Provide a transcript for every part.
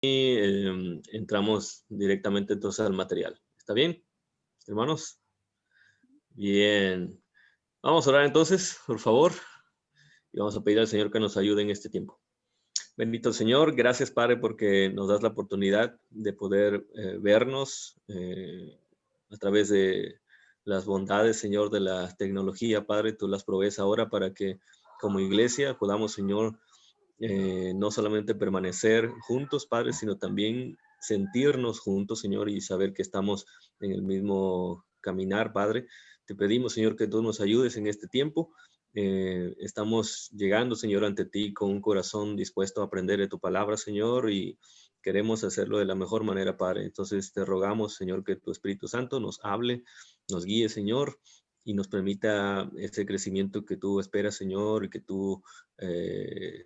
entramos directamente entonces al material. ¿Está bien, hermanos? Bien. Vamos a orar entonces, por favor, y vamos a pedir al Señor que nos ayude en este tiempo. Bendito Señor, gracias Padre porque nos das la oportunidad de poder vernos a través de las bondades, Señor, de la tecnología, Padre. Tú las provees ahora para que como iglesia podamos, Señor, no solamente permanecer juntos, Padre, sino también sentirnos juntos, Señor, y saber que estamos en el mismo caminar, Padre. Te pedimos, Señor, que tú nos ayudes en este tiempo. Estamos llegando, Señor, ante ti con un corazón dispuesto a aprender de tu palabra, Señor, y queremos hacerlo de la mejor manera, Padre. Entonces te rogamos, Señor, que tu Espíritu Santo nos hable, nos guíe, Señor, y nos permita ese crecimiento que tú esperas, Señor, y que tú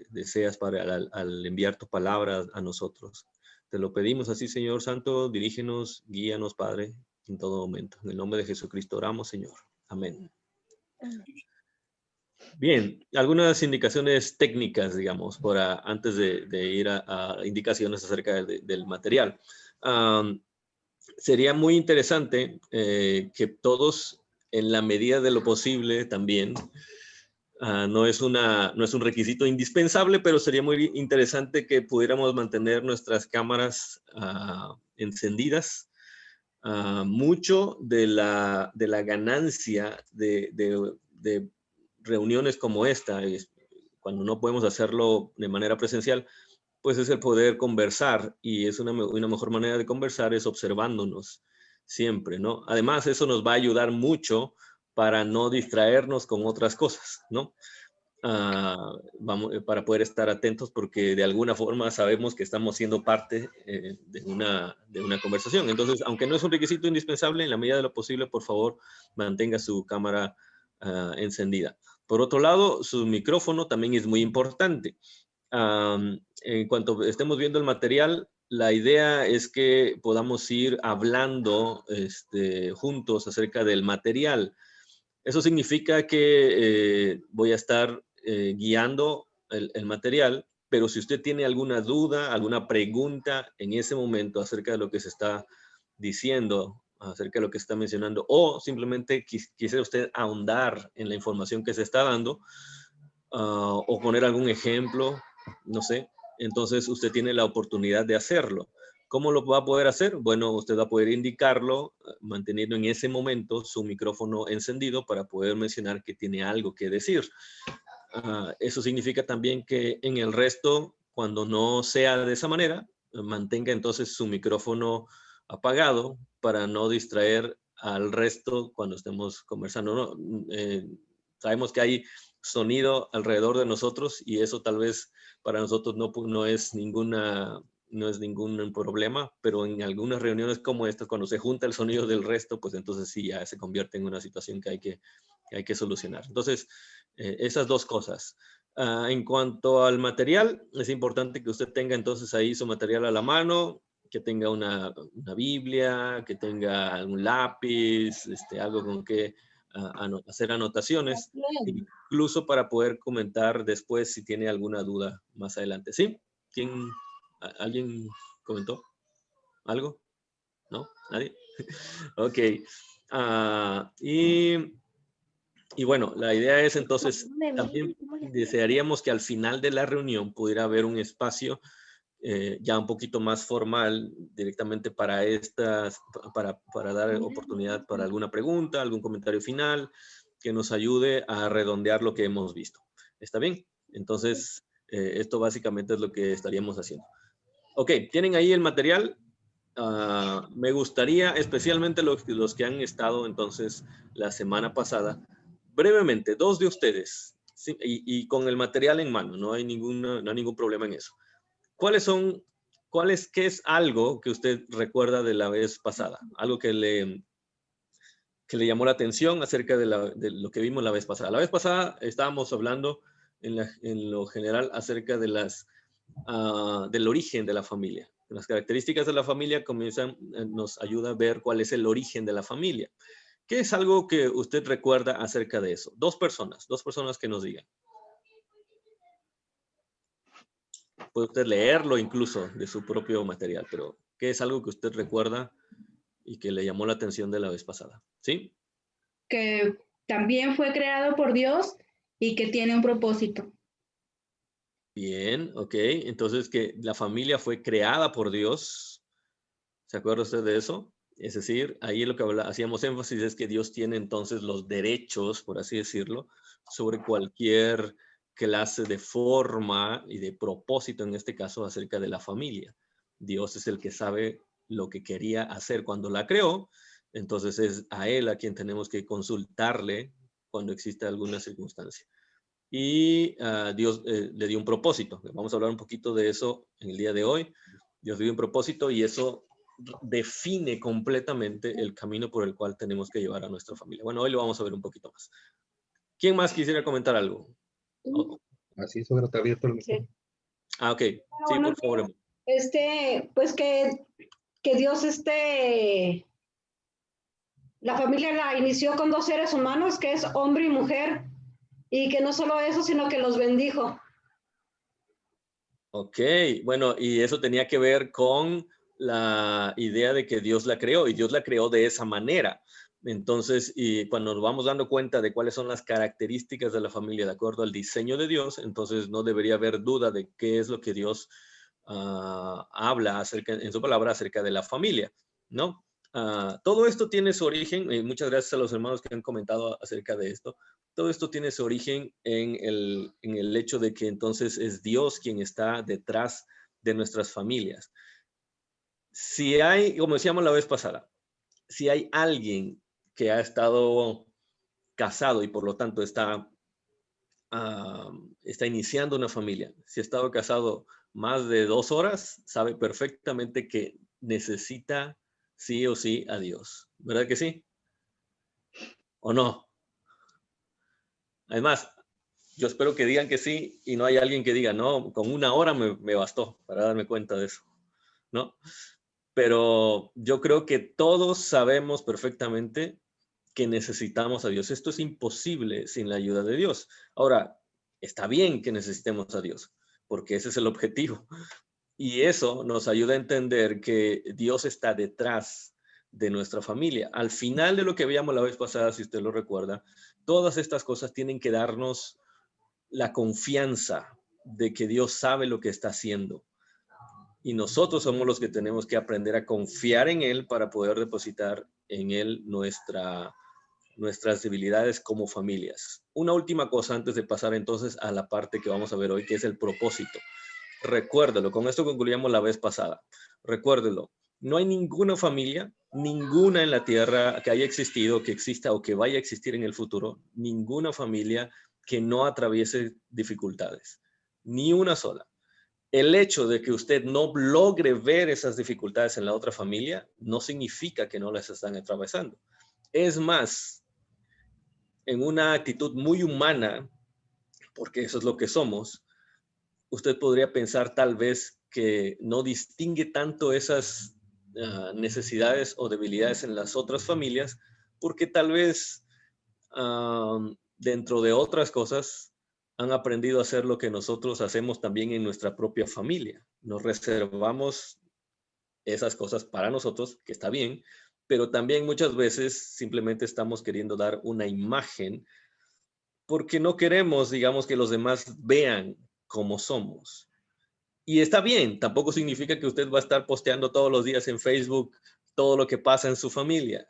deseas, Padre, al enviar tu palabra a nosotros. Te lo pedimos así, Señor Santo, dirígenos, guíanos, Padre, en todo momento. En el nombre de Jesucristo oramos, Señor. Amén. Bien, algunas indicaciones técnicas, digamos, antes de ir a indicaciones acerca del material. Sería muy interesante que todos, en la medida de lo posible también, no es un requisito indispensable, pero sería muy interesante que pudiéramos mantener nuestras cámaras encendidas. Mucho de la ganancia de reuniones como esta, cuando no podemos hacerlo de manera presencial, pues es el poder conversar, y es una mejor manera de conversar es observándonos siempre, ¿no? Además, eso nos va a ayudar mucho para no distraernos con otras cosas, ¿no? Para poder estar atentos, porque de alguna forma sabemos que estamos siendo parte de una conversación. Entonces, aunque no es un requisito indispensable, en la medida de lo posible, por favor, mantenga su cámara encendida. Por otro lado, su micrófono también es muy importante. En cuanto estemos viendo el material, la idea es que podamos ir hablando juntos acerca del material. Eso significa que voy a estar guiando el material, pero si usted tiene alguna duda, alguna pregunta en ese momento acerca de lo que se está diciendo, acerca de lo que se está mencionando, o simplemente quisiera usted ahondar en la información que se está dando, o poner algún ejemplo, no sé, entonces usted tiene la oportunidad de hacerlo. ¿Cómo lo va a poder hacer? Bueno, usted va a poder indicarlo manteniendo en ese momento su micrófono encendido para poder mencionar que tiene algo que decir. Eso significa también que en el resto, cuando no sea de esa manera, mantenga entonces su micrófono apagado para no distraer al resto cuando estemos conversando, ¿no? Sabemos que hay sonido alrededor de nosotros y eso tal vez para nosotros no es ningún problema, pero en algunas reuniones como esta, cuando se junta el sonido del resto, pues entonces sí ya se convierte en una situación que hay que solucionar. Entonces, esas dos cosas. En cuanto al material, es importante que usted tenga entonces ahí su material a la mano, que tenga una Biblia, que tenga algún lápiz, algo con que hacer anotaciones, incluso para poder comentar después si tiene alguna duda más adelante. ¿Sí? ¿Alguien comentó algo? ¿No? ¿Nadie? Ok. Y bueno, la idea es entonces, también desearíamos que al final de la reunión pudiera haber un espacio ya un poquito más formal directamente para dar oportunidad para alguna pregunta, algún comentario final que nos ayude a redondear lo que hemos visto. ¿Está bien? Entonces, esto básicamente es lo que estaríamos haciendo. Ok, ¿tienen ahí el material? Me gustaría, especialmente los que han estado entonces la semana pasada, brevemente, dos de ustedes, ¿sí? y con el material en mano, no hay ningún problema en eso. ¿Qué es algo que usted recuerda de la vez pasada? Algo que le llamó la atención acerca de lo que vimos la vez pasada. La vez pasada estábamos hablando en lo general acerca del origen de la familia. Las características de la familia nos ayuda a ver cuál es el origen de la familia. ¿Qué es algo que usted recuerda acerca de eso? Dos personas que nos digan. Puede usted leerlo incluso de su propio material, pero ¿qué es algo que usted recuerda y que le llamó la atención de la vez pasada? ¿Sí? Que también fue creado por Dios y que tiene un propósito. Bien, ok. Entonces que la familia fue creada por Dios. ¿Se acuerda usted de eso? Es decir, ahí lo que hacíamos énfasis es que Dios tiene entonces los derechos, por así decirlo, sobre cualquier clase de forma y de propósito, en este caso, acerca de la familia. Dios es el que sabe lo que quería hacer cuando la creó, entonces es a Él a quien tenemos que consultarle cuando existe alguna circunstancia. Y Dios le dio un propósito. Vamos a hablar un poquito de eso en el día de hoy. Dios dio un propósito y eso define completamente el camino por el cual tenemos que llevar a nuestra familia. Bueno, hoy lo vamos a ver un poquito más. ¿Quién más quisiera comentar algo? Oh, Así es, ahora está abierto el micrófono. ok. Sí, por favor. Pues que Dios la familia la inició con dos seres humanos, que es hombre y mujer, y que no solo eso, sino que los bendijo. Ok, bueno, y eso tenía que ver con la idea de que Dios la creó y Dios la creó de esa manera. Entonces, y cuando nos vamos dando cuenta de cuáles son las características de la familia de acuerdo al diseño de Dios, entonces no debería haber duda de qué es lo que Dios habla acerca, en su palabra acerca de la familia, ¿no? Todo esto tiene su origen, y muchas gracias a los hermanos que han comentado acerca de esto. Todo esto tiene su origen en el hecho de que entonces es Dios quien está detrás de nuestras familias. Si hay, como decíamos la vez pasada, si hay alguien que ha estado casado y por lo tanto está iniciando una familia, si ha estado casado más de 2 horas, sabe perfectamente que necesita sí o sí a Dios. ¿Verdad que sí? ¿O no? Además, yo espero que digan que sí y no hay alguien que diga, no, con 1 hora me bastó para darme cuenta de eso, ¿no? Pero yo creo que todos sabemos perfectamente que necesitamos a Dios. Esto es imposible sin la ayuda de Dios. Ahora, está bien que necesitemos a Dios, porque ese es el objetivo. Y eso nos ayuda a entender que Dios está detrás de nuestra familia. Al final de lo que veíamos la vez pasada, si usted lo recuerda, todas estas cosas tienen que darnos la confianza de que Dios sabe lo que está haciendo. Y nosotros somos los que tenemos que aprender a confiar en Él para poder depositar en Él nuestras debilidades como familias. Una última cosa antes de pasar entonces a la parte que vamos a ver hoy, que es el propósito. Recuérdelo, con esto concluíamos la vez pasada. Recuérdelo, no hay ninguna familia, ninguna en la tierra que haya existido, que exista o que vaya a existir en el futuro, ninguna familia que no atraviese dificultades, ni una sola. El hecho de que usted no logre ver esas dificultades en la otra familia no significa que no las están atravesando. Es más, en una actitud muy humana, porque eso es lo que somos, usted podría pensar tal vez que no distingue tanto esas necesidades o debilidades en las otras familias, porque tal vez dentro de otras cosas han aprendido a hacer lo que nosotros hacemos también en nuestra propia familia. Nos reservamos esas cosas para nosotros, que está bien, pero también muchas veces simplemente estamos queriendo dar una imagen porque no queremos, digamos, que los demás vean cómo somos. Y está bien, tampoco significa que usted va a estar posteando todos los días en Facebook todo lo que pasa en su familia.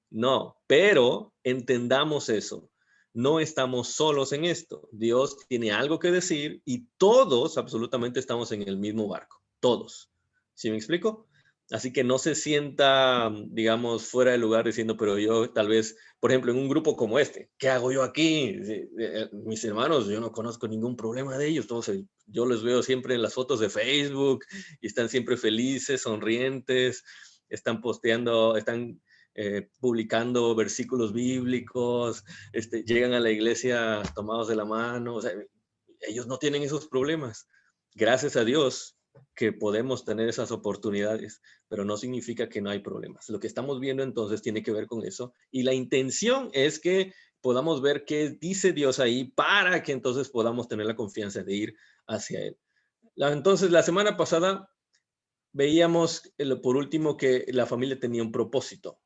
No, pero entendamos eso. No estamos solos en esto. Dios tiene algo que decir y todos absolutamente estamos en el mismo barco. Todos. ¿Sí me explico? Así que no se sienta, digamos, fuera de lugar diciendo, pero yo tal vez, por ejemplo, en un grupo como este, ¿qué hago yo aquí? Mis hermanos, yo no conozco ningún problema de ellos. Todos, yo les veo siempre en las fotos de Facebook y están siempre felices, sonrientes, están posteando, están publicando versículos bíblicos, llegan a la iglesia tomados de la mano, o sea, ellos no tienen esos problemas. Gracias a Dios que podemos tener esas oportunidades, pero no significa que no hay problemas. Lo que estamos viendo entonces tiene que ver con eso y la intención es que podamos ver qué dice Dios ahí para que entonces podamos tener la confianza de ir hacia Él. Entonces, la semana pasada veíamos, por último, que la familia tenía un propósito.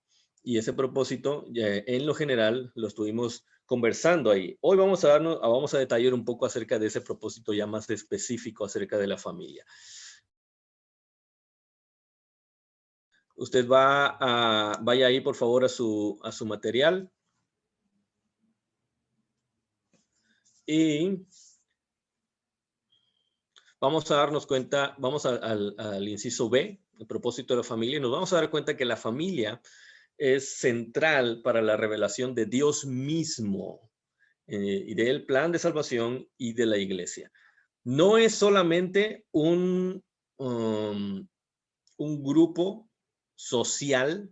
Y ese propósito, en lo general, lo estuvimos conversando ahí. Hoy vamos a detallar un poco acerca de ese propósito ya más específico acerca de la familia. Usted vaya ahí, por favor, a su material. Y vamos a darnos cuenta, vamos al inciso B, el propósito de la familia, y nos vamos a dar cuenta que la familia es central para la revelación de Dios mismo y del plan de salvación y de la iglesia. No es solamente un grupo social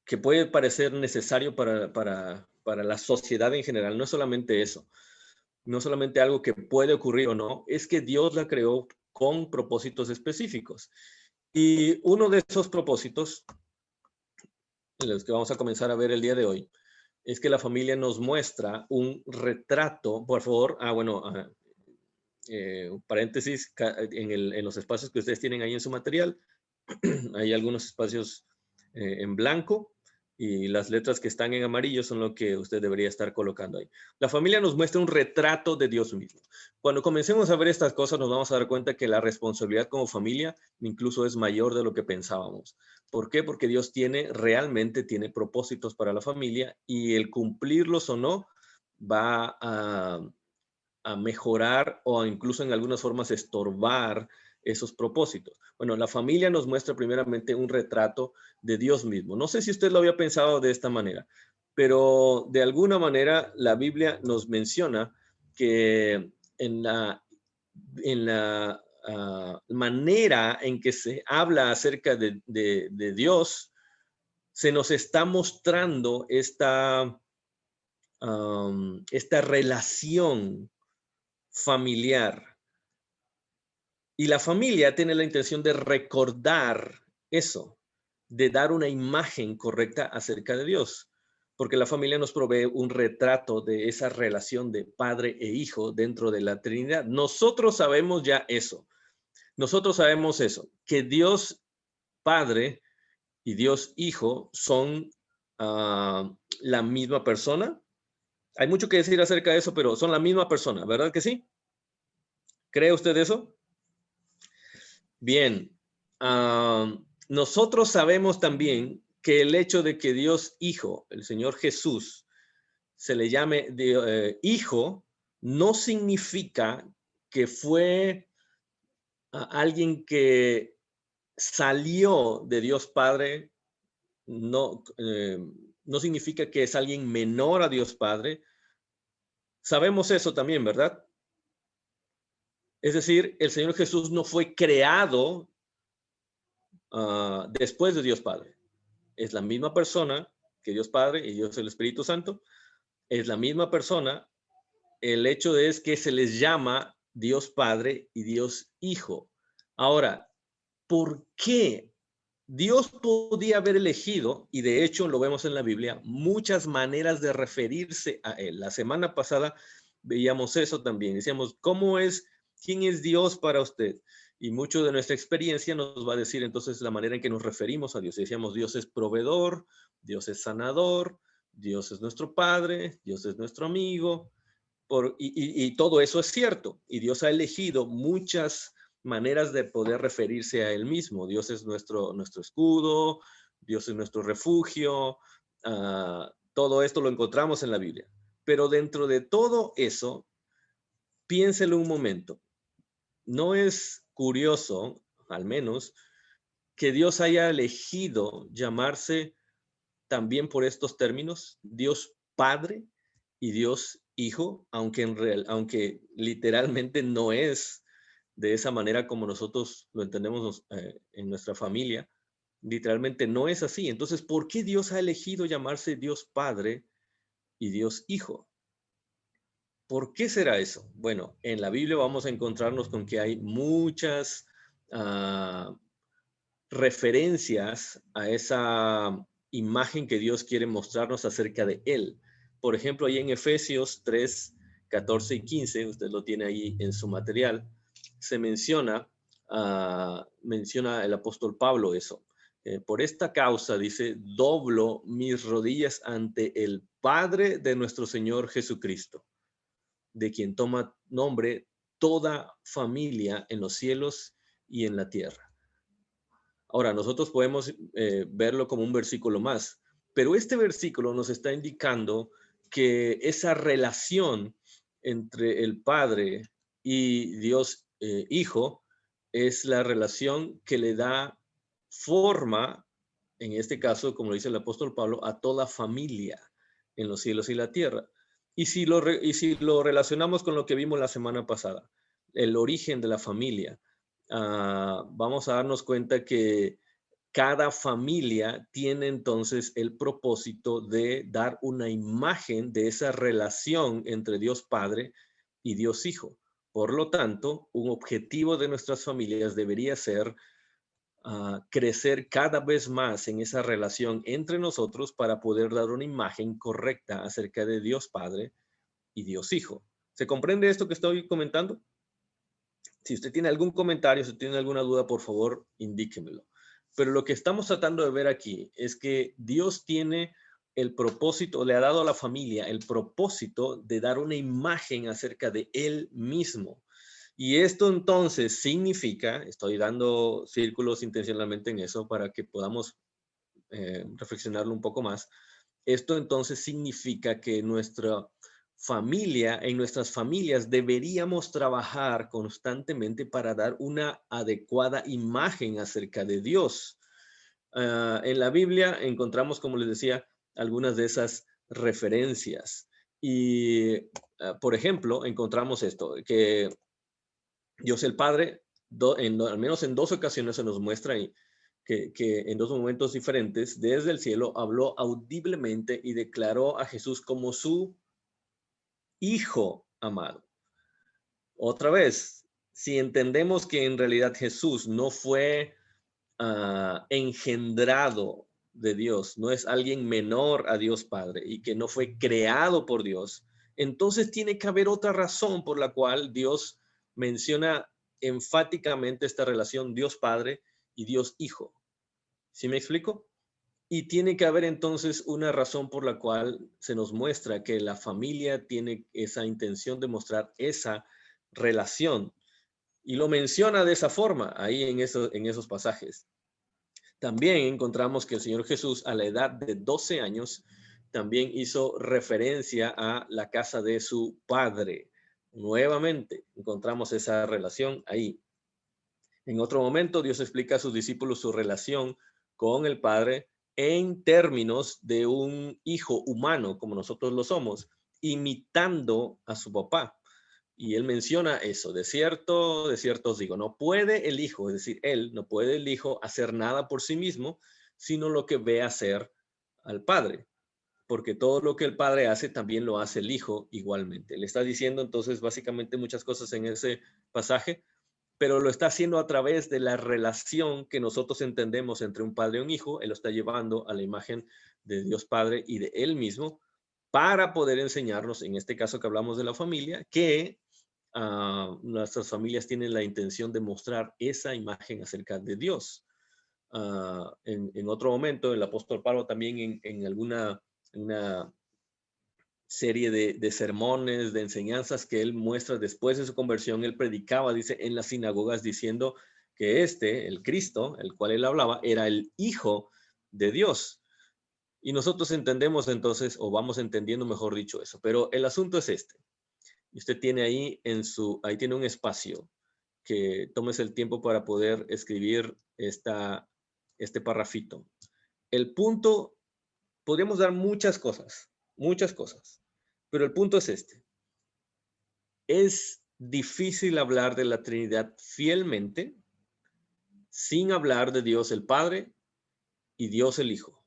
que puede parecer necesario para la sociedad en general. No es solamente eso. No solamente algo que puede ocurrir o no, es que Dios la creó con propósitos específicos. Y uno de esos propósitos, los que vamos a comenzar a ver el día de hoy, es que la familia nos muestra un retrato, por favor, paréntesis, en los espacios que ustedes tienen ahí en su material, hay algunos espacios en blanco y las letras que están en amarillo son lo que usted debería estar colocando ahí. La familia nos muestra un retrato de Dios mismo. Cuando comencemos a ver estas cosas nos vamos a dar cuenta que la responsabilidad como familia incluso es mayor de lo que pensábamos. ¿Por qué? Porque Dios realmente tiene propósitos para la familia y el cumplirlos o no va a mejorar o incluso en algunas formas estorbar esos propósitos. Bueno, la familia nos muestra primeramente un retrato de Dios mismo. No sé si usted lo había pensado de esta manera, pero de alguna manera la Biblia nos menciona que en la manera en que se habla acerca de Dios, se nos está mostrando esta relación familiar. Y la familia tiene la intención de recordar eso, de dar una imagen correcta acerca de Dios, porque la familia nos provee un retrato de esa relación de padre e hijo dentro de la Trinidad. Nosotros sabemos ya eso. Nosotros sabemos eso, que Dios Padre y Dios Hijo son la misma persona. Hay mucho que decir acerca de eso, pero son la misma persona, ¿verdad que sí? ¿Cree usted eso? Bien, nosotros sabemos también que el hecho de que Dios Hijo, el Señor Jesús, se le llame Hijo, no significa que fue alguien que salió de Dios Padre, no significa que es alguien menor a Dios Padre. Sabemos eso también, ¿verdad? Es decir, el Señor Jesús no fue creado después de Dios Padre. Es la misma persona que Dios Padre y Dios el Espíritu Santo. Es la misma persona. El hecho es que se les llama Dios Padre y Dios Hijo. Ahora, ¿por qué? Dios podía haber elegido, y de hecho lo vemos en la Biblia, muchas maneras de referirse a Él. La semana pasada veíamos eso también. Decíamos, ¿quién es Dios para usted? Y mucho de nuestra experiencia nos va a decir entonces la manera en que nos referimos a Dios. Decíamos, Dios es proveedor, Dios es sanador, Dios es nuestro Padre, Dios es nuestro amigo. Y todo eso es cierto. Y Dios ha elegido muchas maneras de poder referirse a Él mismo. Dios es nuestro escudo, Dios es nuestro refugio. Todo esto lo encontramos en la Biblia. Pero dentro de todo eso, piénselo un momento. ¿No es curioso, al menos, que Dios haya elegido llamarse también por estos términos, Dios Padre y Dios Hijo, aunque literalmente no es de esa manera como nosotros lo entendemos en nuestra familia? Literalmente no es así. Entonces, ¿por qué Dios ha elegido llamarse Dios Padre y Dios Hijo? ¿Por qué será eso? Bueno, en la Biblia vamos a encontrarnos con que hay muchas referencias a esa imagen que Dios quiere mostrarnos acerca de Él. Por ejemplo, ahí en Efesios 3, 14 y 15, usted lo tiene ahí en su material, se menciona el apóstol Pablo eso. Por esta causa, dice, doblo mis rodillas ante el Padre de nuestro Señor Jesucristo, de quien toma nombre toda familia en los cielos y en la tierra. Ahora, nosotros podemos verlo como un versículo más, pero este versículo nos está indicando que esa relación entre el Padre y Dios Hijo es la relación que le da forma, en este caso, como dice el apóstol Pablo, a toda familia en los cielos y la tierra. Y si lo relacionamos con lo que vimos la semana pasada, el origen de la familia, vamos a darnos cuenta que cada familia tiene entonces el propósito de dar una imagen de esa relación entre Dios Padre y Dios Hijo. Por lo tanto, un objetivo de nuestras familias debería ser crecer cada vez más en esa relación entre nosotros para poder dar una imagen correcta acerca de Dios Padre y Dios Hijo. ¿Se comprende esto que estoy comentando? Si usted tiene algún comentario, si tiene alguna duda, por favor, indíquemelo. Pero lo que estamos tratando de ver aquí es que Dios tiene el propósito, le ha dado a la familia el propósito de dar una imagen acerca de Él mismo. Y esto entonces significa, estoy dando círculos intencionalmente en eso para que podamos reflexionarlo un poco más. Esto entonces significa que en nuestras familias deberíamos trabajar constantemente para dar una adecuada imagen acerca de Dios. En la Biblia encontramos, como les decía, algunas de esas referencias. Y, por ejemplo, encontramos esto, que Dios el Padre, al menos en 2 ocasiones se nos muestra ahí, que en 2 momentos diferentes, desde el cielo, habló audiblemente y declaró a Jesús como su Hijo amado. Otra vez, si entendemos que en realidad Jesús no fue engendrado de Dios, no es alguien menor a Dios Padre y que no fue creado por Dios, entonces tiene que haber otra razón por la cual Dios menciona enfáticamente esta relación Dios Padre y Dios Hijo. ¿Sí me explico? Y tiene que haber entonces una razón por la cual se nos muestra que la familia tiene esa intención de mostrar esa relación. Y lo menciona de esa forma ahí en esos pasajes. También encontramos que el Señor Jesús a la edad de 12 años también hizo referencia a la casa de su padre. Nuevamente encontramos esa relación ahí. En otro momento Dios explica a sus discípulos su relación con el Padre en términos de un hijo humano como nosotros lo somos, imitando a su papá. Y él menciona eso, de cierto os digo, no puede el hijo, es decir, él no puede el hijo hacer nada por sí mismo, sino lo que ve hacer al padre, porque todo lo que el padre hace también lo hace el hijo igualmente. Le está diciendo entonces básicamente muchas cosas en ese pasaje, pero lo está haciendo a través de la relación que nosotros entendemos entre un padre y un hijo. Él lo está llevando a la imagen de Dios Padre y de él mismo para poder enseñarnos, en este caso que hablamos de la familia, que nuestras familias tienen la intención de mostrar esa imagen acerca de Dios. En otro momento, el apóstol Pablo también en una serie de sermones, de enseñanzas que él muestra después de su conversión, él predicaba, dice, en las sinagogas diciendo que el Cristo, el cual él hablaba, era el Hijo de Dios. Y nosotros entendemos entonces, o vamos entendiendo mejor dicho eso, pero el asunto es este. Y usted tiene ahí ahí tiene un espacio que tomes el tiempo para poder escribir este parrafito. El punto, podríamos dar muchas cosas, pero el punto es este. Es difícil hablar de la Trinidad fielmente sin hablar de Dios el Padre y Dios el Hijo.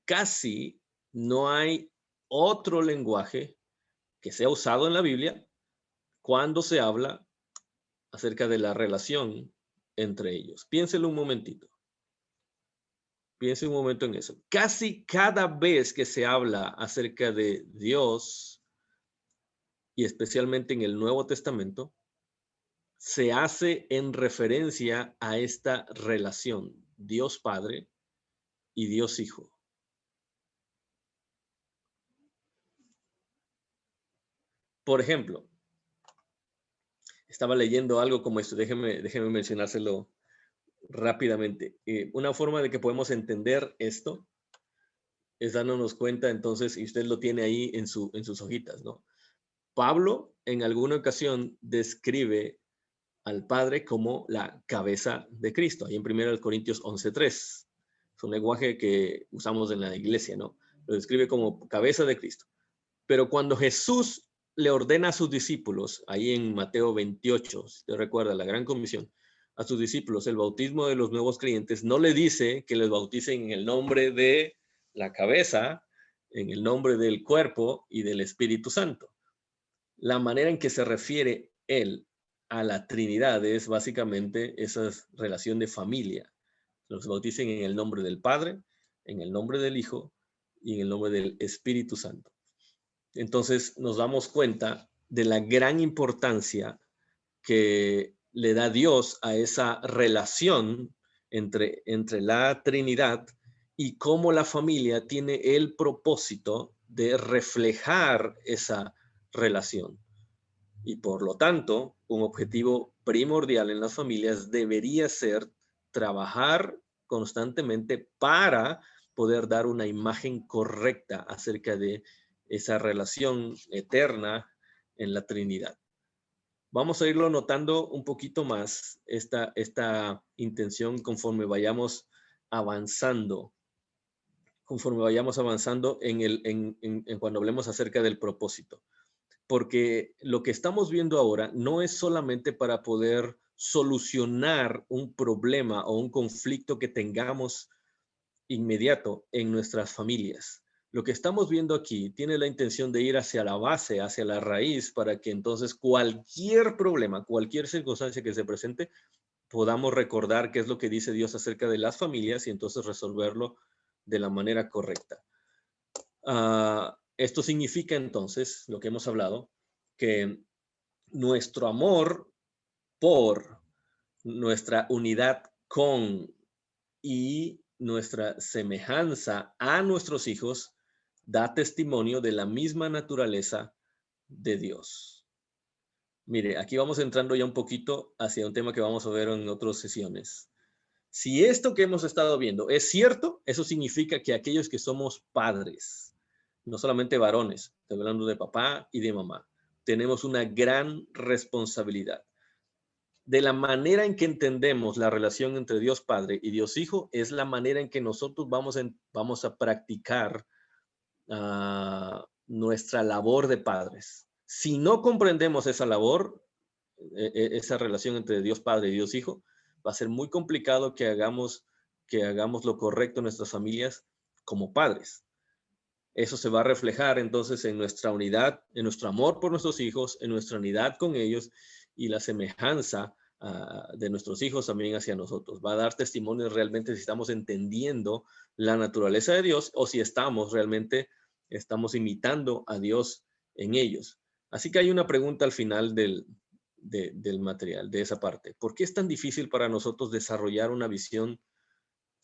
Casi no hay otro lenguaje que sea usado en la Biblia cuando se habla acerca de la relación entre ellos. Piénselo un momentito. Piense un momento en eso. Casi cada vez que se habla acerca de Dios, y especialmente en el Nuevo Testamento, se hace en referencia a esta relación, Dios Padre y Dios Hijo. Por ejemplo, estaba leyendo algo como esto, déjeme mencionárselo rápidamente. Una forma de que podemos entender esto es dándonos cuenta entonces, y usted lo tiene ahí en sus hojitas, ¿no? Pablo en alguna ocasión describe al Padre como la cabeza de Cristo, ahí en 1 Corintios 11:3. Es un lenguaje que usamos en la iglesia, ¿no? Lo describe como cabeza de Cristo. Pero cuando Jesús le ordena a sus discípulos, ahí en Mateo 28, si te recuerda, la gran comisión, a sus discípulos, el bautismo de los nuevos creyentes, no le dice que les bauticen en el nombre de la cabeza, en el nombre del cuerpo y del Espíritu Santo. La manera en que se refiere él a la Trinidad es básicamente esa relación de familia. Los bauticen en el nombre del Padre, en el nombre del Hijo y en el nombre del Espíritu Santo. Entonces nos damos cuenta de la gran importancia que le da Dios a esa relación entre la Trinidad y cómo la familia tiene el propósito de reflejar esa relación. Y por lo tanto, un objetivo primordial en las familias debería ser trabajar constantemente para poder dar una imagen correcta acerca de esa relación eterna en la Trinidad. Vamos a irlo notando un poquito más, esta intención conforme vayamos avanzando en cuando hablemos acerca del propósito. Porque lo que estamos viendo ahora no es solamente para poder solucionar un problema o un conflicto que tengamos inmediato en nuestras familias. Lo que estamos viendo aquí tiene la intención de ir hacia la base, hacia la raíz, para que entonces cualquier problema, cualquier circunstancia que se presente, podamos recordar qué es lo que dice Dios acerca de las familias y entonces resolverlo de la manera correcta. Esto significa entonces, lo que hemos hablado, que nuestro amor por, nuestra unidad con y nuestra semejanza a nuestros hijos da testimonio de la misma naturaleza de Dios. Mire, aquí vamos entrando ya un poquito hacia un tema que vamos a ver en otras sesiones. Si esto que hemos estado viendo es cierto, eso significa que aquellos que somos padres, no solamente varones, estoy hablando de papá y de mamá, tenemos una gran responsabilidad. De la manera en que entendemos la relación entre Dios Padre y Dios Hijo, es la manera en que nosotros vamos a practicar nuestra labor de padres. Si no comprendemos esa labor, esa relación entre Dios Padre y Dios Hijo, va a ser muy complicado que hagamos lo correcto en nuestras familias como padres. Eso se va a reflejar entonces en nuestra unidad, en nuestro amor por nuestros hijos, en nuestra unidad con ellos y la semejanza de nuestros hijos también hacia nosotros. Va a dar testimonio realmente si estamos entendiendo la naturaleza de Dios o si estamos imitando a Dios en ellos. Así que hay una pregunta al final del material, de esa parte. ¿Por qué es tan difícil para nosotros desarrollar una visión,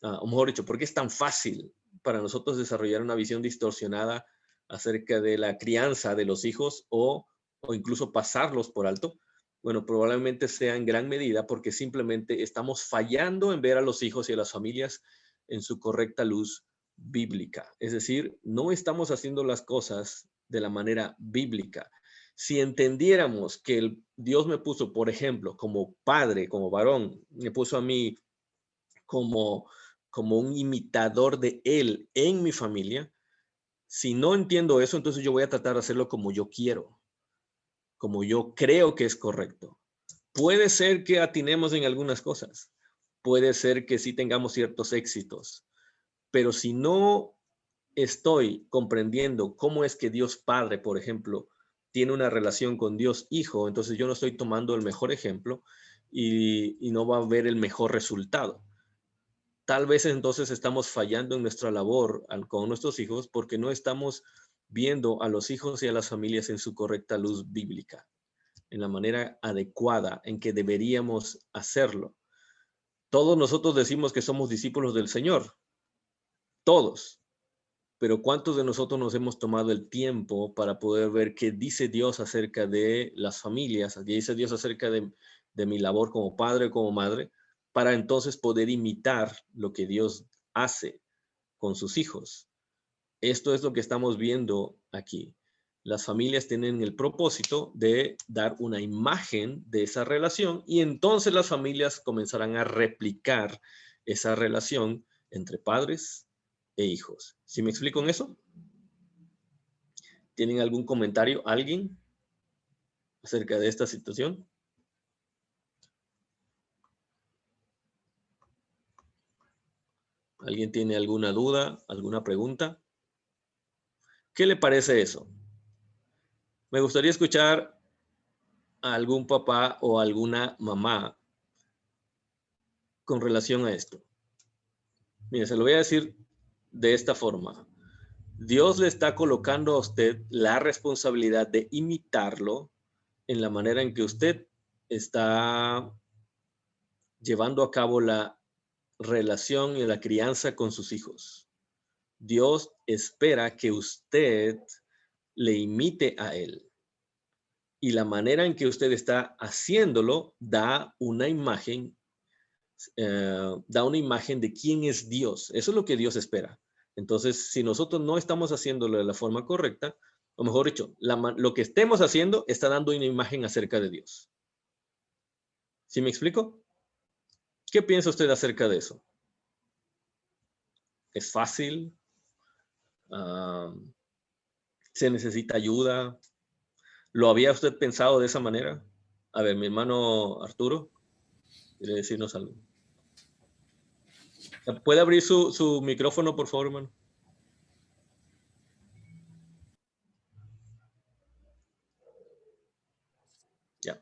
o mejor dicho, por qué es tan fácil para nosotros desarrollar una visión distorsionada acerca de la crianza de los hijos o incluso pasarlos por alto? Bueno, probablemente sea en gran medida porque simplemente estamos fallando en ver a los hijos y a las familias en su correcta luz bíblica. Es decir, no estamos haciendo las cosas de la manera bíblica. Si entendiéramos que Dios me puso, por ejemplo, como padre, como varón, me puso a mí como un imitador de él en mi familia, si no entiendo eso, entonces yo voy a tratar de hacerlo como yo quiero, como yo creo que es correcto. Puede ser que atinemos en algunas cosas, puede ser que sí tengamos ciertos éxitos, pero si no estoy comprendiendo cómo es que Dios Padre, por ejemplo, tiene una relación con Dios Hijo, entonces yo no estoy tomando el mejor ejemplo y no va a haber el mejor resultado. Tal vez entonces estamos fallando en nuestra labor con nuestros hijos porque no estamos viendo a los hijos y a las familias en su correcta luz bíblica. en la manera adecuada en que deberíamos hacerlo. Todos nosotros decimos que somos discípulos del Señor, todos, pero ¿cuántos de nosotros nos hemos tomado el tiempo para poder ver qué dice Dios acerca de las familias, qué dice Dios acerca de mi labor como padre o como madre, para entonces poder imitar lo que Dios hace con sus hijos? Esto es lo que estamos viendo aquí. Las familias tienen el propósito de dar una imagen de esa relación y entonces las familias comenzarán a replicar esa relación entre padres e hijos. ¿Sí me explico en eso? ¿Tienen algún comentario, alguien, acerca de esta situación? ¿Alguien tiene alguna duda, alguna pregunta? ¿Qué le parece eso? Me gustaría escuchar a algún papá o alguna mamá con relación a esto. Mire, se lo voy a decir de esta forma. Dios le está colocando a usted la responsabilidad de imitarlo en la manera en que usted está llevando a cabo la relación y la crianza con sus hijos. Dios espera que usted le imite a él. Y la manera en que usted está haciéndolo da una imagen de quién es Dios. Eso es lo que Dios espera. Entonces, si nosotros no estamos haciéndolo de la forma correcta, o mejor dicho, lo que estemos haciendo está dando una imagen acerca de Dios. ¿Sí me explico? ¿Qué piensa usted acerca de eso? ¿Es fácil? ¿Se necesita ayuda? ¿Lo había usted pensado de esa manera? A ver, mi hermano Arturo, ¿quiere decirnos algo? ¿Puede abrir su micrófono, por favor, hermano? Ya.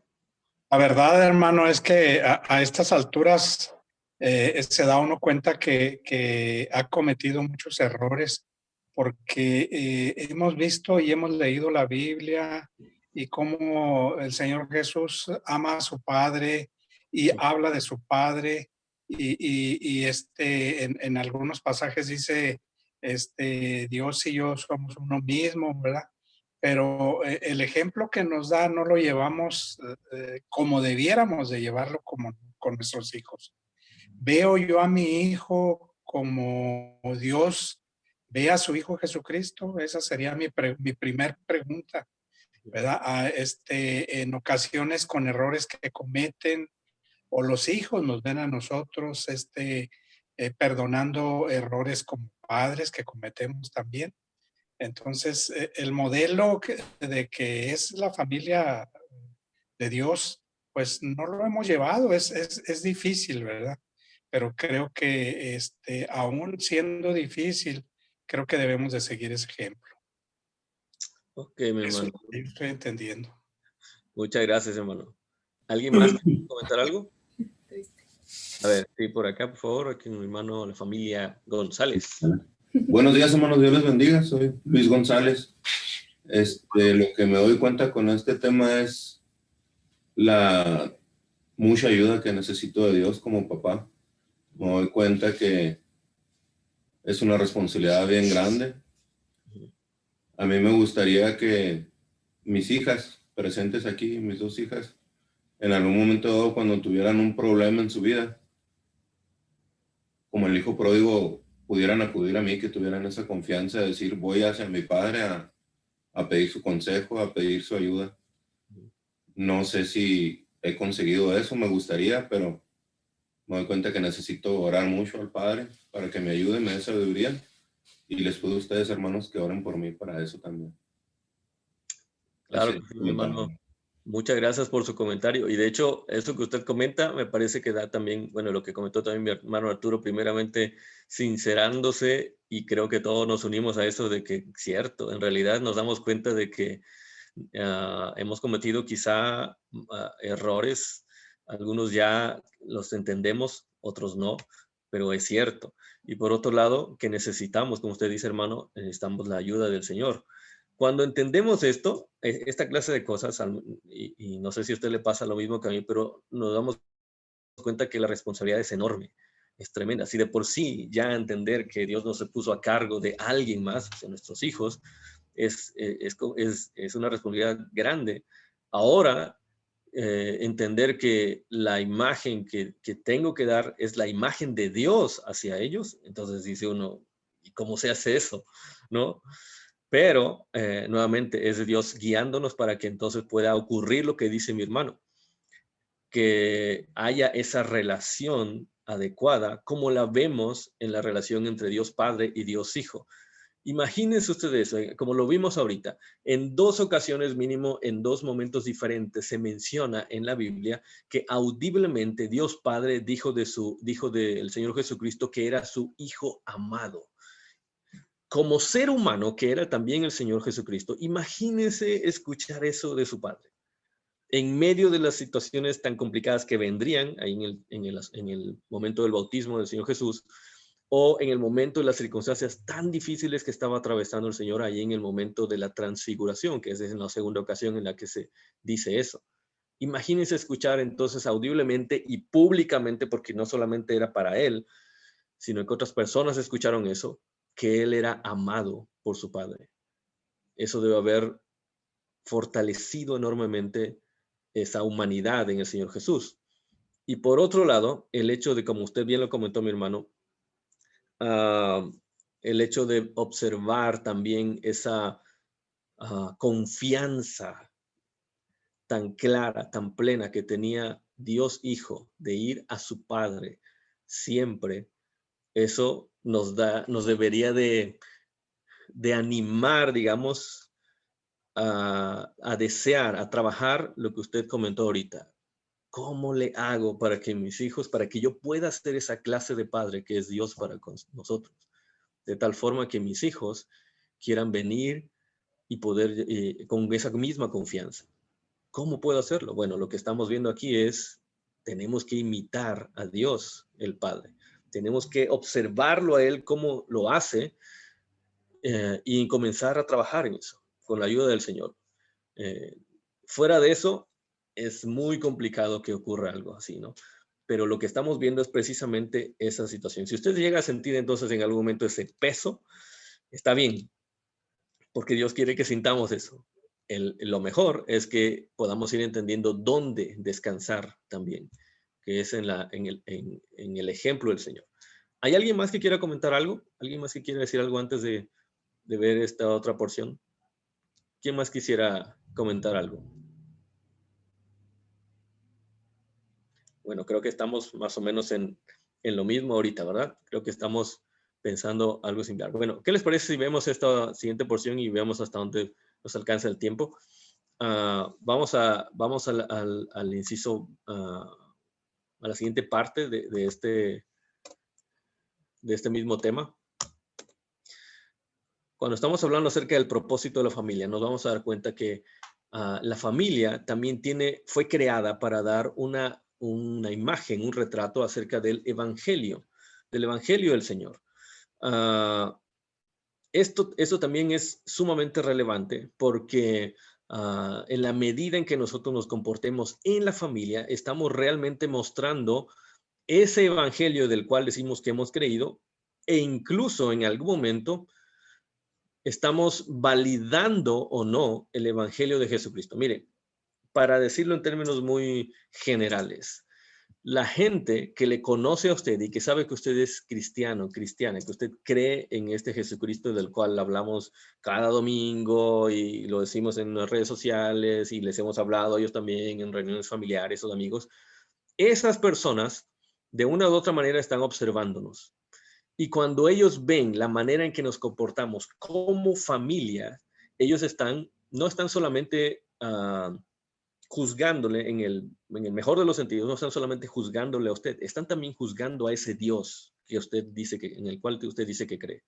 La verdad, hermano, es que a estas alturas se da uno cuenta que ha cometido muchos errores porque hemos visto y hemos leído la Biblia y cómo el Señor Jesús ama a su Padre y habla de su Padre en algunos pasajes dice, Dios y yo somos uno mismo, ¿verdad? Pero el ejemplo que nos da no lo llevamos como debiéramos de llevarlo con nuestros hijos. Veo yo a mi hijo como Dios ve a su hijo Jesucristo. Esa sería mi primer pregunta, ¿verdad? En ocasiones con errores que cometen o los hijos nos ven a nosotros perdonando errores como padres que cometemos también. Entonces, el modelo de que es la familia de Dios, pues no lo hemos llevado, es difícil, ¿verdad? Pero creo que aún siendo difícil, creo que debemos de seguir ese ejemplo. Ok, mi Eso hermano. es lo que yo estoy entendiendo. Muchas gracias, hermano. ¿Alguien más quiere comentar algo? A ver, sí, por acá, por favor, aquí mi hermano, la familia González. Buenos días, hermanos, Dios les bendiga. Soy Luis González. Lo que me doy cuenta con este tema es la mucha ayuda que necesito de Dios como papá. Me doy cuenta que es una responsabilidad bien grande. A mí me gustaría que mis hijas presentes aquí, mis dos hijas, en algún momento dado, cuando tuvieran un problema en su vida, como el hijo pródigo, pudieran acudir a mí, que tuvieran esa confianza de decir, voy hacia mi padre a pedir su consejo, a pedir su ayuda. No sé si he conseguido eso, me gustaría, pero me doy cuenta que necesito orar mucho al Padre para que me ayude, me dé sabiduría. Y les pido a ustedes, hermanos, que oren por mí para eso también. Claro que sí, mi hermano. Muchas gracias por su comentario. Y de hecho, eso que usted comenta me parece que da también, bueno, lo que comentó también mi hermano Arturo, primeramente sincerándose, y creo que todos nos unimos a eso de que, cierto, en realidad nos damos cuenta de que hemos cometido quizá errores, algunos ya los entendemos, otros no, pero es cierto. Y por otro lado, que necesitamos, como usted dice, hermano, necesitamos la ayuda del Señor. Cuando entendemos esto, esta clase de cosas, y no sé si a usted le pasa lo mismo que a mí, pero nos damos cuenta que la responsabilidad es enorme, es tremenda. Si de por sí ya entender que Dios nos puso a cargo de alguien más, o sea, nuestros hijos, es una responsabilidad grande. Ahora, entender que la imagen que tengo que dar es la imagen de Dios hacia ellos, entonces dice uno, ¿y cómo se hace eso? ¿No? Pero, nuevamente, es Dios guiándonos para que entonces pueda ocurrir lo que dice mi hermano, que haya esa relación adecuada, como la vemos en la relación entre Dios Padre y Dios Hijo. Imagínense ustedes, como lo vimos ahorita, en 2 ocasiones mínimo, en 2 momentos diferentes, se menciona en la Biblia que audiblemente Dios Padre dijo del Señor Jesucristo que era su Hijo amado. Como ser humano, que era también el Señor Jesucristo, imagínense escuchar eso de su Padre. En medio de las situaciones tan complicadas que vendrían ahí en el momento del bautismo del Señor Jesús, o en el momento de las circunstancias tan difíciles que estaba atravesando el Señor ahí en el momento de la transfiguración, que es en la segunda ocasión en la que se dice eso. Imagínense escuchar entonces audiblemente y públicamente, porque no solamente era para él, sino que otras personas escucharon eso, que él era amado por su Padre. Eso debe haber fortalecido enormemente esa humanidad en el Señor Jesús. Y por otro lado, el hecho de, como usted bien lo comentó, mi hermano, el hecho de observar también esa confianza tan clara, tan plena que tenía Dios Hijo de ir a su Padre siempre, eso nos debería de animar, digamos, a desear, a trabajar lo que usted comentó ahorita. ¿Cómo le hago para que mis hijos, para que yo pueda ser esa clase de padre que es Dios para nosotros? De tal forma que mis hijos quieran venir y poder con esa misma confianza. ¿Cómo puedo hacerlo? Bueno, lo que estamos viendo aquí es, tenemos que imitar a Dios, el Padre. Tenemos que observarlo a Él cómo lo hace y comenzar a trabajar en eso, con la ayuda del Señor. Fuera de eso, es muy complicado que ocurra algo así, ¿no? Pero lo que estamos viendo es precisamente esa situación. Si usted llega a sentir entonces en algún momento ese peso, está bien, porque Dios quiere que sintamos eso. Lo mejor es que podamos ir entendiendo dónde descansar también, que es en el ejemplo del Señor. ¿Hay alguien más que quiera comentar algo? ¿Alguien más que quiera decir algo antes de ver esta otra porción? ¿Quién más quisiera comentar algo? Bueno, creo que estamos más o menos en lo mismo ahorita, ¿verdad? Creo que estamos pensando algo similar. Bueno, ¿qué les parece si vemos esta siguiente porción y vemos hasta dónde nos alcanza el tiempo? Vamos al inciso, a la siguiente parte de este mismo tema. Cuando estamos hablando acerca del propósito de la familia, nos vamos a dar cuenta que la familia también fue creada para dar una imagen, un retrato acerca del evangelio del Señor. Esto también es sumamente relevante porque en la medida en que nosotros nos comportemos en la familia, estamos realmente mostrando ese evangelio del cual decimos que hemos creído, e incluso en algún momento estamos validando o no el evangelio de Jesucristo. Mire, para decirlo en términos muy generales, la gente que le conoce a usted y que sabe que usted es cristiano, cristiana, que usted cree en este Jesucristo del cual hablamos cada domingo y lo decimos en las redes sociales y les hemos hablado a ellos también en reuniones familiares o amigos, esas personas de una u otra manera están observándonos. Y cuando ellos ven la manera en que nos comportamos como familia, ellos no están solamente juzgándole en el mejor de los sentidos, no están solamente juzgándole a usted, están también juzgando a ese Dios que usted dice en el cual usted dice que cree.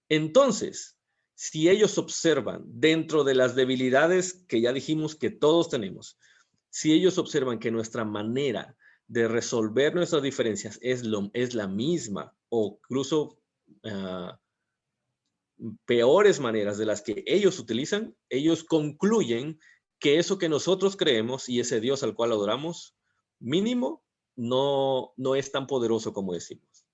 Entonces, si ellos observan dentro de las debilidades que ya dijimos que todos tenemos, si ellos observan que nuestra manera de resolver nuestras diferencias es la misma o incluso peores maneras de las que ellos utilizan, ellos concluyen que eso que nosotros creemos y ese Dios al cual adoramos, mínimo, no es tan poderoso como decimos.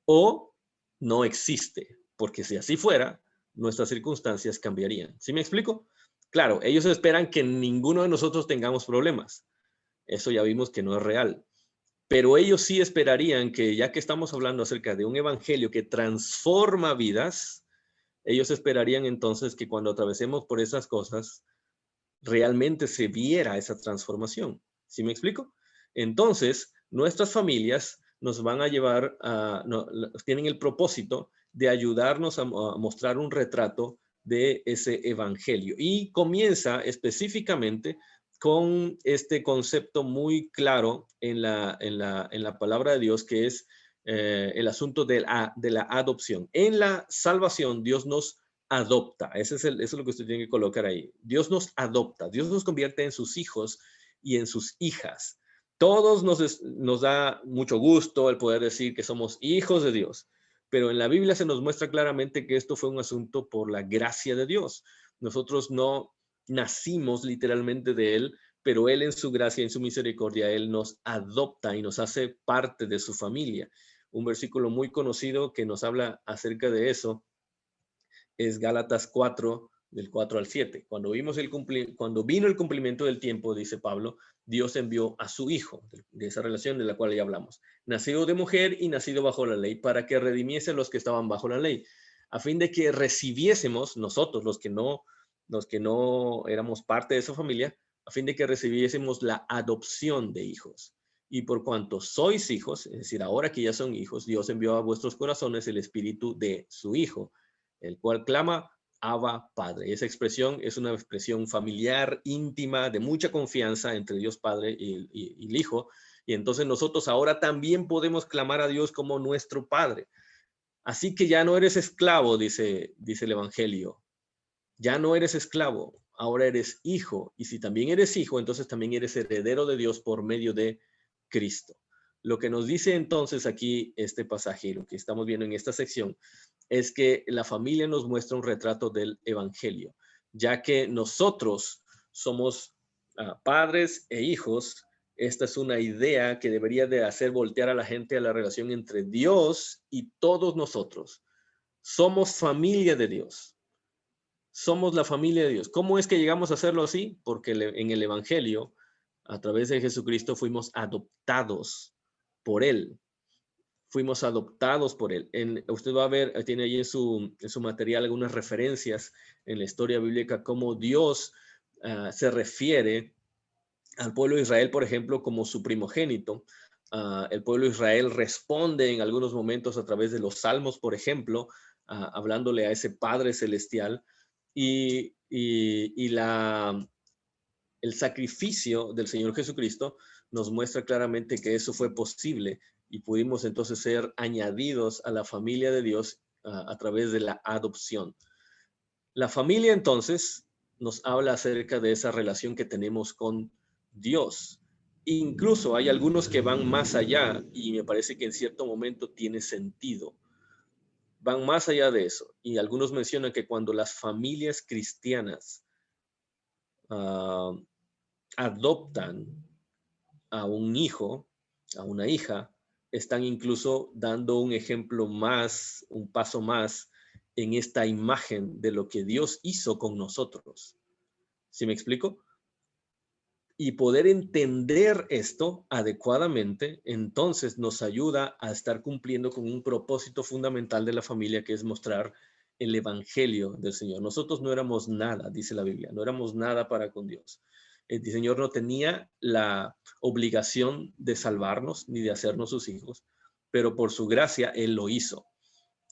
O no existe, porque si así fuera, nuestras circunstancias cambiarían. ¿Sí me explico? Claro, ellos esperan que ninguno de nosotros tengamos problemas. Eso ya vimos que no es real. Pero ellos sí esperarían que, ya que estamos hablando acerca de un evangelio que transforma vidas, ellos esperarían entonces que cuando atravesemos por esas cosas, realmente se viera esa transformación. ¿Sí me explico? Entonces, nuestras familias nos van a llevar tienen el propósito de ayudarnos a mostrar un retrato de ese evangelio. Y comienza específicamente con este concepto muy claro en la palabra de Dios, que es el asunto de la adopción. En la salvación, Dios nos adopta. Eso es lo que usted tiene que colocar ahí. Dios nos adopta. Dios nos convierte en sus hijos y en sus hijas. Todos nos da mucho gusto el poder decir que somos hijos de Dios, pero en la Biblia se nos muestra claramente que esto fue un asunto por la gracia de Dios. Nosotros no nacimos literalmente de Él, pero Él en su gracia y en su misericordia, Él nos adopta y nos hace parte de su familia. Un versículo muy conocido que nos habla acerca de eso es Gálatas 4, del 4 al 7. Cuando vino el cumplimiento del tiempo, dice Pablo, Dios envió a su Hijo, de esa relación de la cual ya hablamos, nacido de mujer y nacido bajo la ley, para que redimiese a los que estaban bajo la ley, a fin de que recibiésemos nosotros, los que no éramos parte de esa familia, a fin de que recibiésemos la adopción de hijos. Y por cuanto sois hijos, es decir, ahora que ya son hijos, Dios envió a vuestros corazones el espíritu de su Hijo, el cual clama, Abba, Padre. Esa expresión es una expresión familiar, íntima, de mucha confianza entre Dios Padre y el Hijo. Y entonces nosotros ahora también podemos clamar a Dios como nuestro Padre. Así que ya no eres esclavo, dice el Evangelio. Ya no eres esclavo, ahora eres hijo. Y si también eres hijo, entonces también eres heredero de Dios por medio de Cristo. Lo que nos dice entonces aquí este pasaje, lo que estamos viendo en esta sección, es que la familia nos muestra un retrato del evangelio, ya que nosotros somos padres e hijos. Esta es una idea que debería de hacer voltear a la gente a la relación entre Dios y todos nosotros. Somos familia de Dios. Somos la familia de Dios. ¿Cómo es que llegamos a hacerlo así? Porque en el evangelio, a través de Jesucristo, fuimos adoptados por Él. Fuimos adoptados por Él. Usted va a ver, tiene ahí en su material algunas referencias en la historia bíblica, cómo Dios se refiere al pueblo de Israel, por ejemplo, como su primogénito. El pueblo de Israel responde en algunos momentos a través de los salmos, por ejemplo, hablándole a ese Padre celestial. Y el sacrificio del Señor Jesucristo nos muestra claramente que eso fue posible y pudimos entonces ser añadidos a la familia de Dios a través de la adopción. La familia entonces nos habla acerca de esa relación que tenemos con Dios. Incluso hay algunos que van más allá y me parece que en cierto momento tiene sentido. Van más allá de eso y algunos mencionan que cuando las familias cristianas adoptan a un hijo, a una hija, están incluso dando un ejemplo más, un paso más en esta imagen de lo que Dios hizo con nosotros. ¿Sí me explico? Y poder entender esto adecuadamente, entonces nos ayuda a estar cumpliendo con un propósito fundamental de la familia, que es mostrar el evangelio del Señor. Nosotros no éramos nada, dice la Biblia, no éramos nada para con Dios. El Señor no tenía la obligación de salvarnos ni de hacernos sus hijos, pero por su gracia Él lo hizo.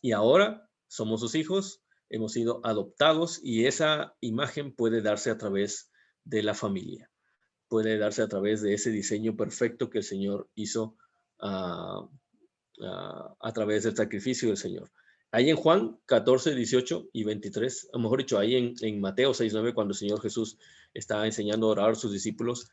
Y ahora somos sus hijos, hemos sido adoptados y esa imagen puede darse a través de la familia. Puede darse a través de ese diseño perfecto que el Señor hizo a través del sacrificio del Señor. Ahí en Juan 14, 18 y 23, o mejor dicho, ahí en Mateo 6, 9, cuando el Señor Jesús está enseñando a orar a sus discípulos,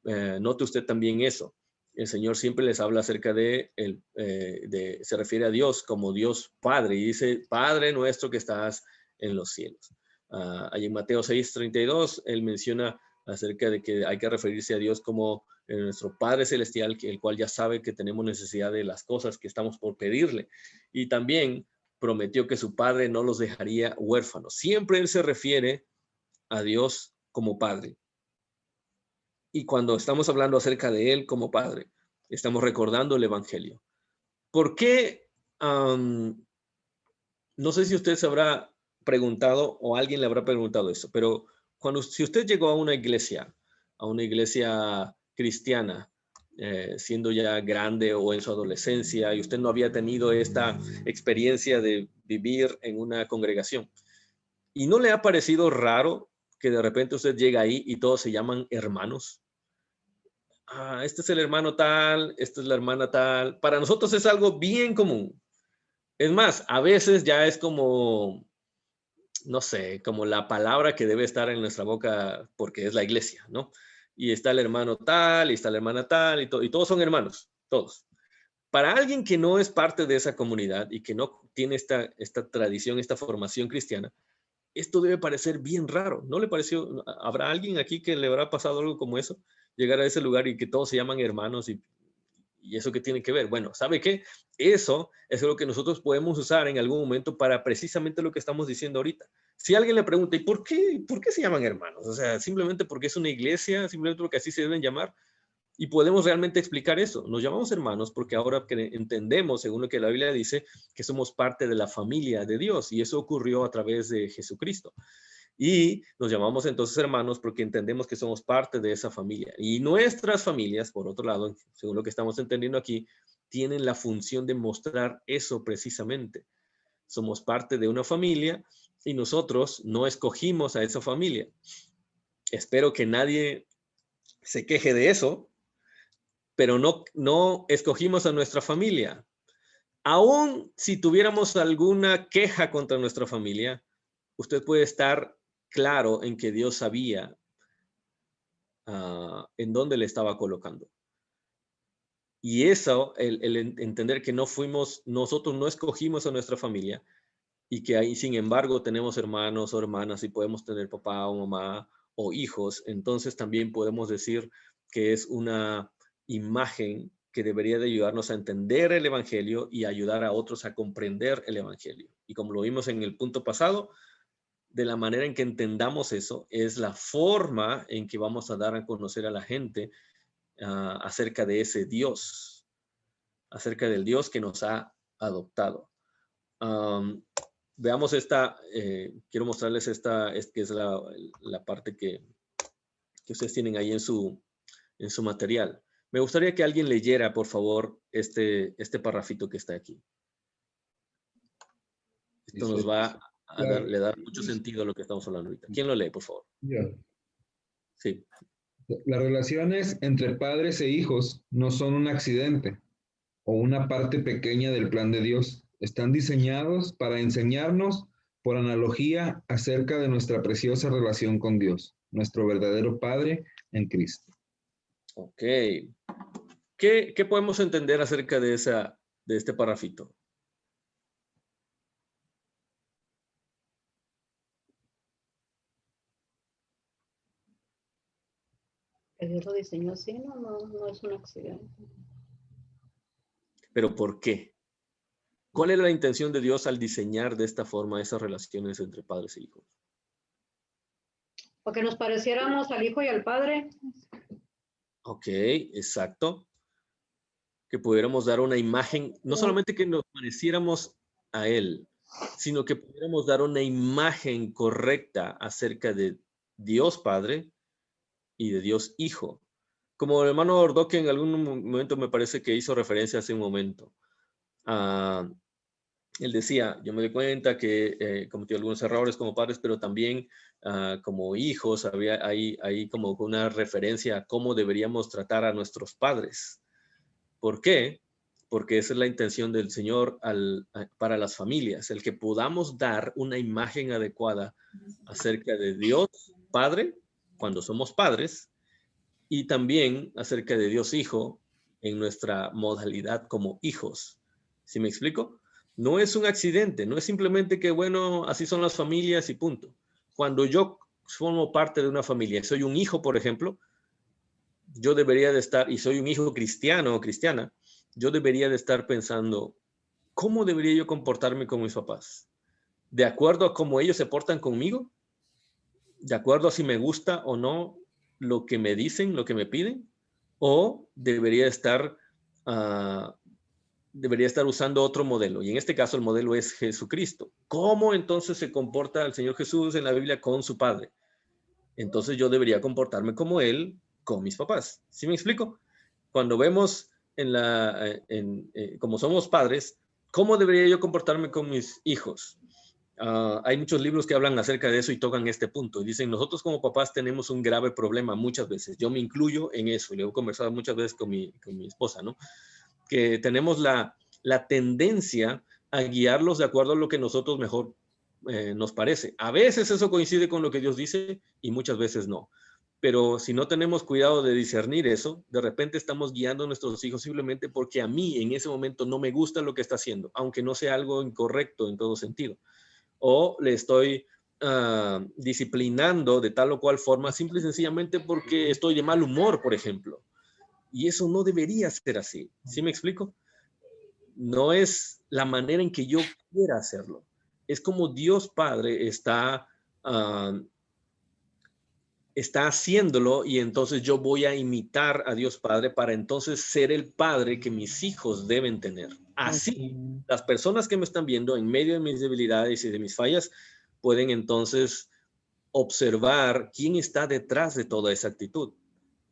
note usted también eso. el Señor siempre les habla acerca se refiere a Dios como Dios Padre, y dice, Padre nuestro que estás en los cielos. Ahí en Mateo 6:32, él menciona acerca de que hay que referirse a Dios como nuestro Padre Celestial, el cual ya sabe que tenemos necesidad de las cosas que estamos por pedirle. Y también prometió que su Padre no los dejaría huérfanos. Siempre él se refiere a Dios como Padre. Y cuando estamos hablando acerca de él como Padre, estamos recordando el Evangelio. ¿Por qué? No sé si usted se habrá preguntado o alguien le habrá preguntado eso, pero si usted llegó a una iglesia cristiana, siendo ya grande o en su adolescencia, y usted no había tenido esta experiencia de vivir en una congregación, y no le ha parecido raro que de repente usted llega ahí y todos se llaman hermanos. Este es el hermano tal, esta es la hermana tal. Para nosotros es algo bien común. Es más, a veces ya es como, no sé, como la palabra que debe estar en nuestra boca porque es la iglesia, ¿no? Y está el hermano tal, y está la hermana tal, y todos son hermanos, todos. Para alguien que no es parte de esa comunidad y que no tiene esta tradición, esta formación cristiana, esto debe parecer bien raro. ¿No le pareció? ¿Habrá alguien aquí que le habrá pasado algo como eso? Llegar a ese lugar y que todos se llaman hermanos y eso qué tiene que ver. Bueno, ¿sabe qué? Eso es lo que nosotros podemos usar en algún momento para precisamente lo que estamos diciendo ahorita. Si alguien le pregunta, ¿y por qué se llaman hermanos? O sea, simplemente porque es una iglesia, simplemente porque así se deben llamar. Y podemos realmente explicar eso. Nos llamamos hermanos porque ahora que entendemos, según lo que la Biblia dice, que somos parte de la familia de Dios. Y eso ocurrió a través de Jesucristo. Y nos llamamos entonces hermanos porque entendemos que somos parte de esa familia. Y nuestras familias, por otro lado, según lo que estamos entendiendo aquí, tienen la función de mostrar eso precisamente. Somos parte de una familia y nosotros no escogimos a esa familia. Espero que nadie se queje de eso, pero no escogimos a nuestra familia. Aún si tuviéramos alguna queja contra nuestra familia, usted puede estar claro en que Dios sabía en dónde le estaba colocando. Y eso, el entender que nosotros no escogimos a nuestra familia y que ahí, sin embargo, tenemos hermanos o hermanas y podemos tener papá o mamá o hijos, entonces también podemos decir que es una imagen que debería de ayudarnos a entender el Evangelio y ayudar a otros a comprender el Evangelio. Y como lo vimos en el punto pasado, de la manera en que entendamos eso, es la forma en que vamos a dar a conocer a la gente acerca de ese Dios, acerca del Dios que nos ha adoptado. Veamos quiero mostrarles que es la parte que ustedes tienen ahí en su material. Me gustaría que alguien leyera, por favor, este parrafito que está aquí. Esto nos va le da mucho sentido a lo que estamos hablando ahorita. ¿Quién lo lee, por favor? Yo. Sí. Las relaciones entre padres e hijos no son un accidente o una parte pequeña del plan de Dios. Están diseñados para enseñarnos, por analogía, acerca de nuestra preciosa relación con Dios, nuestro verdadero Padre en Cristo. Ok. ¿Qué podemos entender acerca de este parrafito? Que Dios lo diseñó así, no es un accidente. ¿Pero por qué? ¿Cuál era la intención de Dios al diseñar de esta forma esas relaciones entre padres e hijos? Porque nos pareciéramos al hijo y al padre. Ok, exacto. Que pudiéramos dar una imagen, no solamente que nos pareciéramos a él, sino que pudiéramos dar una imagen correcta acerca de Dios Padre y de Dios Hijo. Como el hermano Ordoque en algún momento me parece que hizo referencia hace un momento. Él decía, yo me doy cuenta que cometió algunos errores como padres, pero también como hijos había ahí como una referencia a cómo deberíamos tratar a nuestros padres. ¿Por qué? Porque esa es la intención del Señor para las familias, el que podamos dar una imagen adecuada acerca de Dios Padre, cuando somos padres, y también acerca de Dios Hijo, en nuestra modalidad como hijos. ¿Sí me explico? No es un accidente, no es simplemente que, bueno, así son las familias y punto. Cuando yo formo parte de una familia, soy un hijo, por ejemplo, yo debería de estar, y soy un hijo cristiano o cristiana, yo debería de estar pensando, ¿cómo debería yo comportarme con mis papás? ¿De acuerdo a cómo ellos se portan conmigo? ¿De acuerdo a si me gusta o no lo que me dicen, lo que me piden? ¿O debería estar usando otro modelo? Y en este caso el modelo es Jesucristo. ¿Cómo entonces se comporta el Señor Jesús en la Biblia con su Padre? Entonces yo debería comportarme como Él con mis papás. ¿Sí me explico? Cuando vemos como somos padres, ¿cómo debería yo comportarme con mis hijos? Hay muchos libros que hablan acerca de eso y tocan este punto. Y dicen, nosotros como papás tenemos un grave problema muchas veces. Yo me incluyo en eso. Le he conversado muchas veces con mi esposa, ¿no? Que tenemos la tendencia a guiarlos de acuerdo a lo que nosotros mejor nos parece. A veces eso coincide con lo que Dios dice y muchas veces no. Pero si no tenemos cuidado de discernir eso, de repente estamos guiando a nuestros hijos simplemente porque a mí en ese momento no me gusta lo que está haciendo, aunque no sea algo incorrecto en todo sentido. O le estoy disciplinando de tal o cual forma, simple y sencillamente porque estoy de mal humor, por ejemplo. Y eso no debería ser así. ¿Sí me explico? No es la manera en que yo quiera hacerlo. Es como Dios Padre está haciéndolo y entonces yo voy a imitar a Dios Padre para entonces ser el padre que mis hijos deben tener. Así, las personas que me están viendo en medio de mis debilidades y de mis fallas pueden entonces observar quién está detrás de toda esa actitud.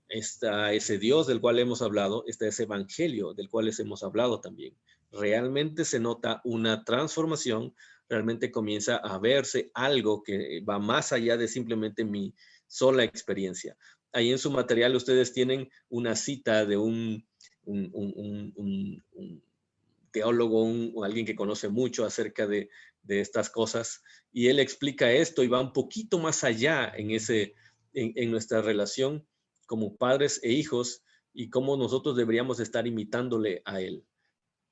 Está ese Dios del cual hemos hablado, está ese evangelio del cual les hemos hablado también. Realmente se nota una transformación, realmente comienza a verse algo que va más allá de simplemente mi sola experiencia. Ahí en su material ustedes tienen una cita de un teólogo, alguien que conoce mucho acerca de estas cosas, y él explica esto y va un poquito más allá en nuestra relación como padres e hijos y cómo nosotros deberíamos estar imitándole a él.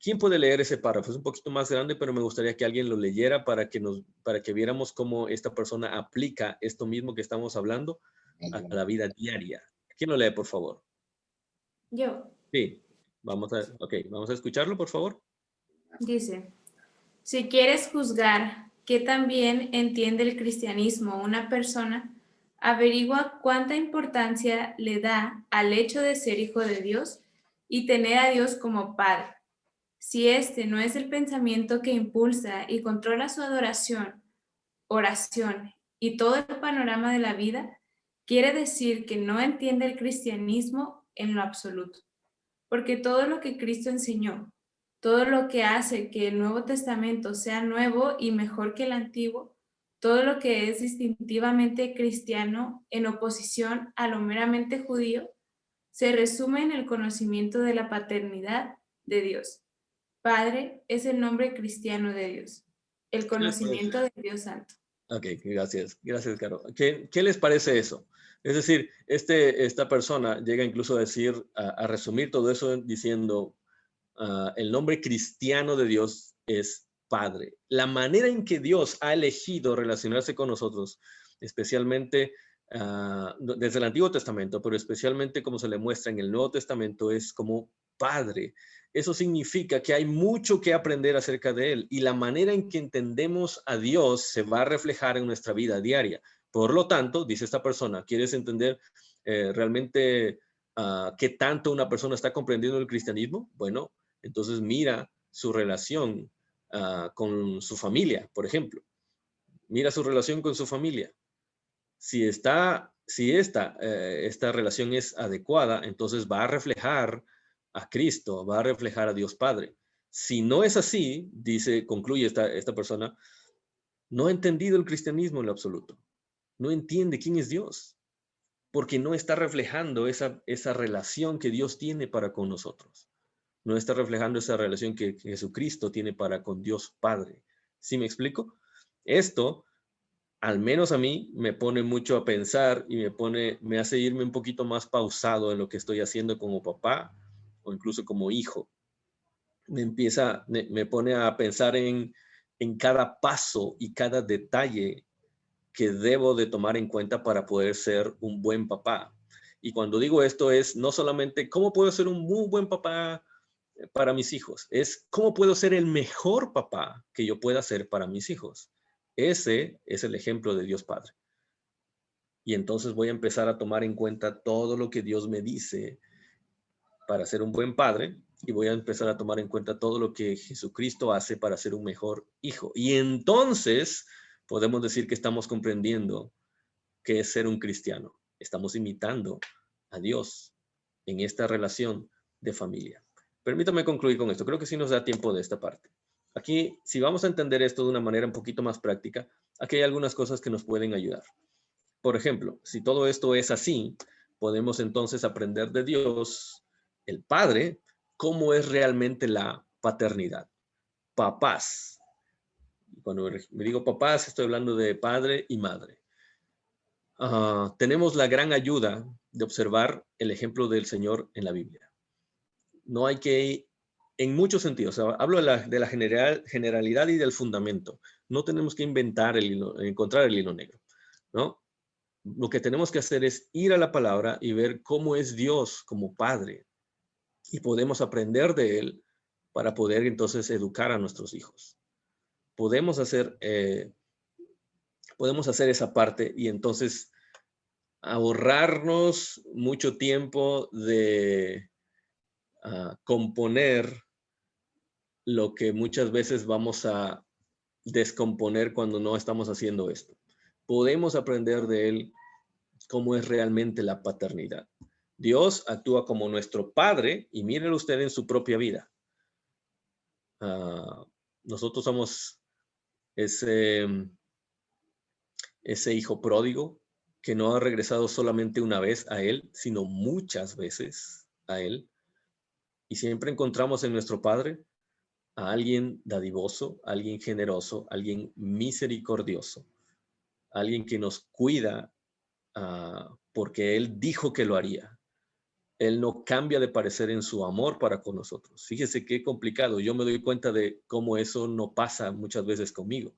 ¿Quién puede leer ese párrafo? Es un poquito más grande, pero me gustaría que alguien lo leyera para que viéramos cómo esta persona aplica esto mismo que estamos hablando a la vida diaria. ¿Quién lo lee, por favor? Yo. Sí, vamos a escucharlo, por favor. Dice, si quieres juzgar qué tan bien entiende el cristianismo una persona, averigua cuánta importancia le da al hecho de ser hijo de Dios y tener a Dios como Padre. Si este no es el pensamiento que impulsa y controla su adoración, oración y todo el panorama de la vida, quiere decir que no entiende el cristianismo en lo absoluto. Porque todo lo que Cristo enseñó, todo lo que hace que el Nuevo Testamento sea nuevo y mejor que el Antiguo, todo lo que es distintivamente cristiano en oposición a lo meramente judío, se resume en el conocimiento de la paternidad de Dios. Padre es el nombre cristiano de Dios, el conocimiento de Dios Santo. Ok, gracias. Gracias, Caro. ¿Qué les parece eso? Es decir, esta persona llega incluso a decir, a resumir todo eso diciendo, el nombre cristiano de Dios es Padre. La manera en que Dios ha elegido relacionarse con nosotros, especialmente desde el Antiguo Testamento, pero especialmente como se le muestra en el Nuevo Testamento, es como Padre. Eso significa que hay mucho que aprender acerca de Él y la manera en que entendemos a Dios se va a reflejar en nuestra vida diaria. Por lo tanto, dice esta persona, ¿quieres entender realmente qué tanto una persona está comprendiendo el cristianismo? Bueno, entonces mira su relación con su familia, por ejemplo. Mira su relación con su familia. Si esta relación es adecuada, entonces va a reflejar a Cristo, va a reflejar a Dios Padre. Si no es así, concluye esta persona, no ha entendido el cristianismo en lo absoluto. No entiende quién es Dios, porque no está reflejando esa relación que Dios tiene para con nosotros. No está reflejando esa relación que Jesucristo tiene para con Dios Padre. ¿Sí me explico? Esto, al menos a mí, me pone mucho a pensar y me hace irme un poquito más pausado en lo que estoy haciendo como papá o incluso como hijo, me pone a pensar en cada paso y cada detalle que debo de tomar en cuenta para poder ser un buen papá. Y cuando digo esto es no solamente cómo puedo ser un muy buen papá para mis hijos, es cómo puedo ser el mejor papá que yo pueda ser para mis hijos. Ese es el ejemplo de Dios Padre. Y entonces voy a empezar a tomar en cuenta todo lo que Dios me dice para ser un buen padre, y voy a empezar a tomar en cuenta todo lo que Jesucristo hace para ser un mejor hijo. Y entonces podemos decir que estamos comprendiendo qué es ser un cristiano. Estamos imitando a Dios en esta relación de familia. Permítame concluir con esto. Creo que sí nos da tiempo de esta parte. Aquí, si vamos a entender esto de una manera un poquito más práctica, aquí hay algunas cosas que nos pueden ayudar. Por ejemplo, si todo esto es así, podemos entonces aprender de Dios, el Padre, cómo es realmente la paternidad. Papás. Cuando me digo papás, estoy hablando de padre y madre. Tenemos la gran ayuda de observar el ejemplo del Señor en la Biblia. No hay que, en muchos sentidos, hablo de la generalidad y del fundamento. No tenemos que encontrar el hilo negro, ¿no? Lo que tenemos que hacer es ir a la palabra y ver cómo es Dios como Padre. Y podemos aprender de Él para poder entonces educar a nuestros hijos. Podemos hacer esa parte y entonces ahorrarnos mucho tiempo de componer lo que muchas veces vamos a descomponer cuando no estamos haciendo esto. Podemos aprender de Él cómo es realmente la paternidad. Dios actúa como nuestro Padre, y mírenlo usted en su propia vida. Nosotros somos ese hijo pródigo que no ha regresado solamente una vez a Él, sino muchas veces a Él. Y siempre encontramos en nuestro Padre a alguien dadivoso, alguien generoso, alguien misericordioso, alguien que nos cuida porque Él dijo que lo haría. Él no cambia de parecer en su amor para con nosotros. Fíjese qué complicado. Yo me doy cuenta de cómo eso no pasa muchas veces conmigo.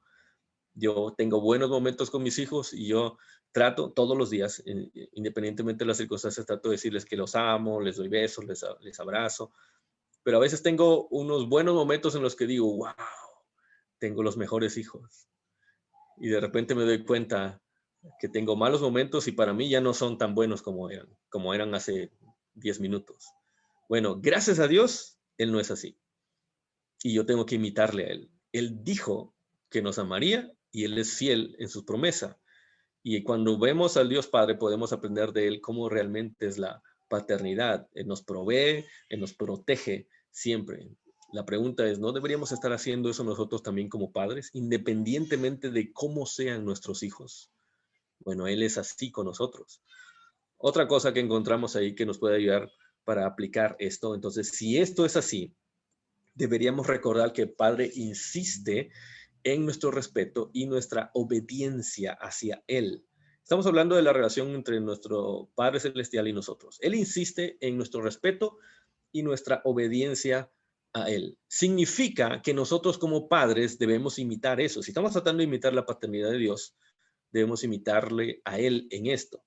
Yo tengo buenos momentos con mis hijos y yo trato todos los días, independientemente de las circunstancias, trato de decirles que los amo, les doy besos, les abrazo. Pero a veces tengo unos buenos momentos en los que digo, wow, tengo los mejores hijos. Y de repente me doy cuenta que tengo malos momentos y para mí ya no son tan buenos como eran hace 10 minutos. Bueno, gracias a Dios, Él no es así. Y yo tengo que imitarle a Él. Él dijo que nos amaría y Él es fiel en su promesa. Y cuando vemos al Dios Padre, podemos aprender de Él cómo realmente es la paternidad. Él nos provee, Él nos protege siempre. La pregunta es, ¿no deberíamos estar haciendo eso nosotros también como padres, independientemente de cómo sean nuestros hijos? Bueno, Él es así con nosotros. Otra cosa que encontramos ahí que nos puede ayudar para aplicar esto. Entonces, si esto es así, deberíamos recordar que el Padre insiste en nuestro respeto y nuestra obediencia hacia Él. Estamos hablando de la relación entre nuestro Padre Celestial y nosotros. Él insiste en nuestro respeto y nuestra obediencia a Él. Significa que nosotros como padres debemos imitar eso. Si estamos tratando de imitar la paternidad de Dios, debemos imitarle a Él en esto.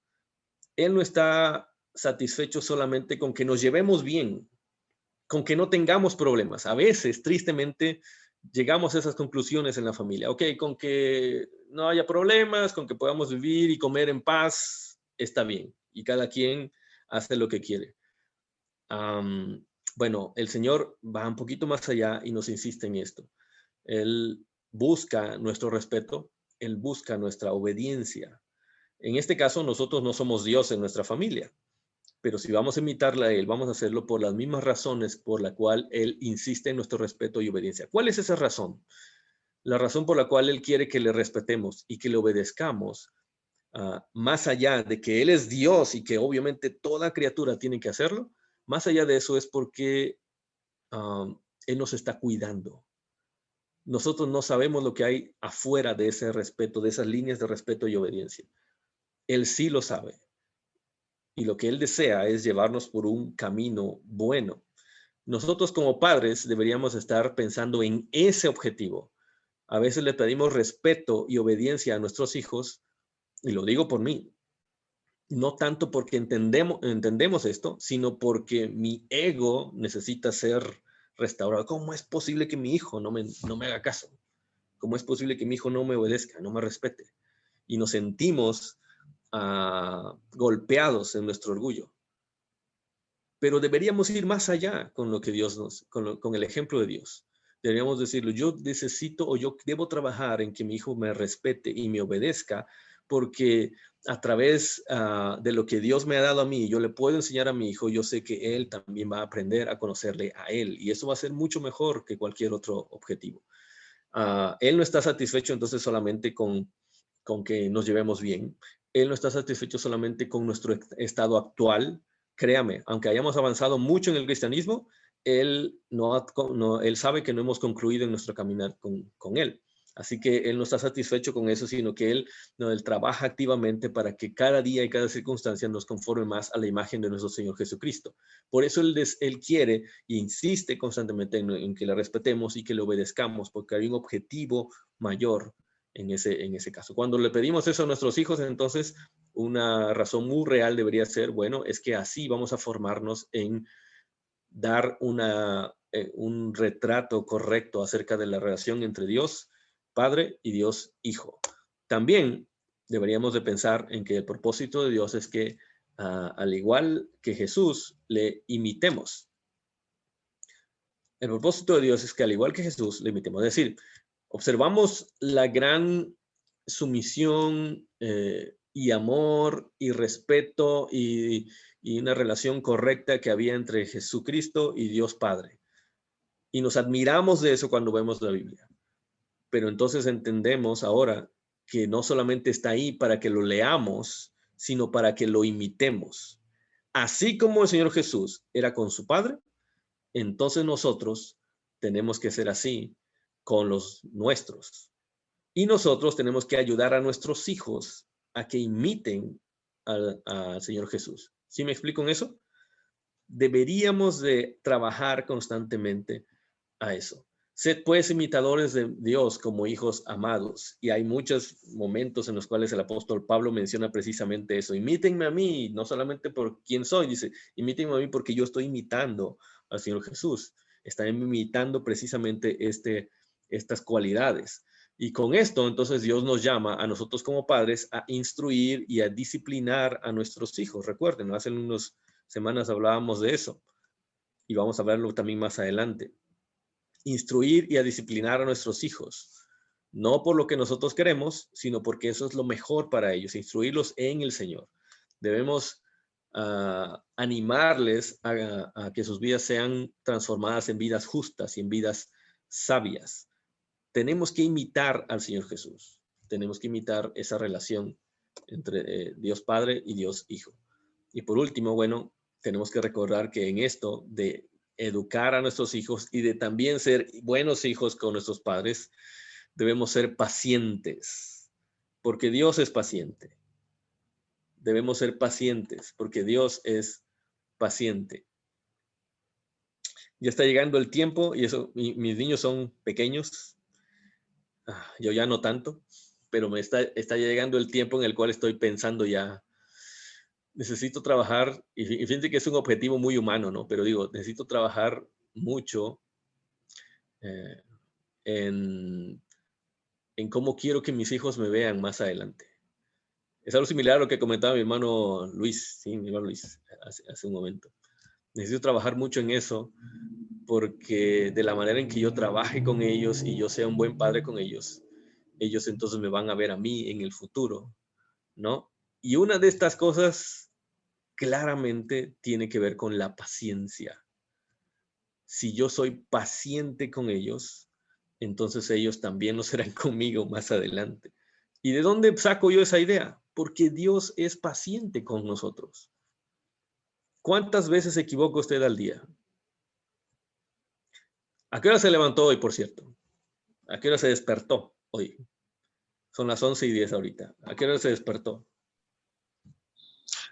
Él no está satisfecho solamente con que nos llevemos bien, con que no tengamos problemas. A veces, tristemente, llegamos a esas conclusiones en la familia. Ok, con que no haya problemas, con que podamos vivir y comer en paz, está bien. Y cada quien hace lo que quiere. Bueno, el Señor va un poquito más allá y nos insiste en esto. Él busca nuestro respeto, Él busca nuestra obediencia. En este caso, nosotros no somos Dios en nuestra familia, pero si vamos a imitarle a Él, vamos a hacerlo por las mismas razones por la cual Él insiste en nuestro respeto y obediencia. ¿Cuál es esa razón? La razón por la cual Él quiere que le respetemos y que le obedezcamos, más allá de que Él es Dios y que obviamente toda criatura tiene que hacerlo, más allá de eso es porque Él nos está cuidando. Nosotros no sabemos lo que hay afuera de ese respeto, de esas líneas de respeto y obediencia. Él sí lo sabe. Y lo que Él desea es llevarnos por un camino bueno. Nosotros como padres deberíamos estar pensando en ese objetivo. A veces le pedimos respeto y obediencia a nuestros hijos, y lo digo por mí, no tanto porque entendemos esto, sino porque mi ego necesita ser restaurado. ¿Cómo es posible que mi hijo no me haga caso? ¿Cómo es posible que mi hijo no me obedezca, no me respete? Y nos sentimos golpeados en nuestro orgullo. Pero deberíamos ir más allá con lo que Dios con el ejemplo de Dios. Deberíamos decirlo, yo necesito o yo debo trabajar en que mi hijo me respete y me obedezca, porque a través de lo que Dios me ha dado a mí, yo le puedo enseñar a mi hijo, yo sé que él también va a aprender a conocerle a él, y eso va a ser mucho mejor que cualquier otro objetivo. Él no está satisfecho entonces solamente con que nos llevemos bien. Él no está satisfecho solamente con nuestro estado actual. Créame, aunque hayamos avanzado mucho en el cristianismo, él sabe que no hemos concluido en nuestro caminar con él. Así que él no está satisfecho con eso, sino que él trabaja activamente para que cada día y cada circunstancia nos conforme más a la imagen de nuestro Señor Jesucristo. Por eso él quiere e insiste constantemente en que le respetemos y que le obedezcamos, porque hay un objetivo mayor en ese caso. Cuando le pedimos eso a nuestros hijos, entonces una razón muy real debería ser, bueno, es que así vamos a formarnos en dar un retrato correcto acerca de la relación entre Dios Padre y Dios Hijo. También deberíamos de pensar en que el propósito de Dios es que al igual que Jesús, le imitemos. El propósito de Dios es que al igual que Jesús, le imitemos. Es decir, observamos la gran sumisión y amor y respeto y una relación correcta que había entre Jesucristo y Dios Padre. Y nos admiramos de eso cuando vemos la Biblia. Pero entonces entendemos ahora que no solamente está ahí para que lo leamos, sino para que lo imitemos. Así como el Señor Jesús era con su Padre, entonces nosotros tenemos que ser así con los nuestros. Y nosotros tenemos que ayudar a nuestros hijos a que imiten al Señor Jesús. ¿Sí me explico en eso? Deberíamos de trabajar constantemente a eso. Sed pues imitadores de Dios como hijos amados. Y hay muchos momentos en los cuales el apóstol Pablo menciona precisamente eso. Imítenme a mí, no solamente por quién soy, dice, imítenme a mí porque yo estoy imitando al Señor Jesús. Está imitando precisamente estas cualidades. Y con esto, entonces, Dios nos llama a nosotros como padres a instruir y a disciplinar a nuestros hijos. Recuerden, hace unas semanas hablábamos de eso. Y vamos a hablarlo también más adelante. Instruir y a disciplinar a nuestros hijos, no por lo que nosotros queremos, sino porque eso es lo mejor para ellos, instruirlos en el Señor. Debemos animarles a que sus vidas sean transformadas en vidas justas y en vidas sabias. Tenemos que imitar al Señor Jesús, tenemos que imitar esa relación entre Dios Padre y Dios Hijo. Y por último, bueno, tenemos que recordar que en esto de educar a nuestros hijos y de también ser buenos hijos con nuestros padres, debemos ser pacientes, porque Dios es paciente. Debemos ser pacientes, porque Dios es paciente. Ya está llegando el tiempo, y eso, mis niños son pequeños, yo ya no tanto, pero me está llegando el tiempo en el cual estoy pensando ya, necesito trabajar, y fíjense que es un objetivo muy humano, ¿no? Pero digo, necesito trabajar mucho en cómo quiero que mis hijos me vean más adelante. Es algo similar a lo que comentaba mi hermano Luis, sí, mi hermano Luis, hace un momento. Necesito trabajar mucho en eso, porque de la manera en que yo trabaje con ellos y yo sea un buen padre con ellos, ellos entonces me van a ver a mí en el futuro, ¿no? Y una de estas cosas claramente tiene que ver con la paciencia. Si yo soy paciente con ellos, entonces ellos también lo serán conmigo más adelante. ¿Y de dónde saco yo esa idea? Porque Dios es paciente con nosotros. ¿Cuántas veces se equivoca usted al día? ¿A qué hora se levantó hoy, por cierto? ¿A qué hora se despertó hoy? Son las 11:10 ahorita. ¿A qué hora se despertó?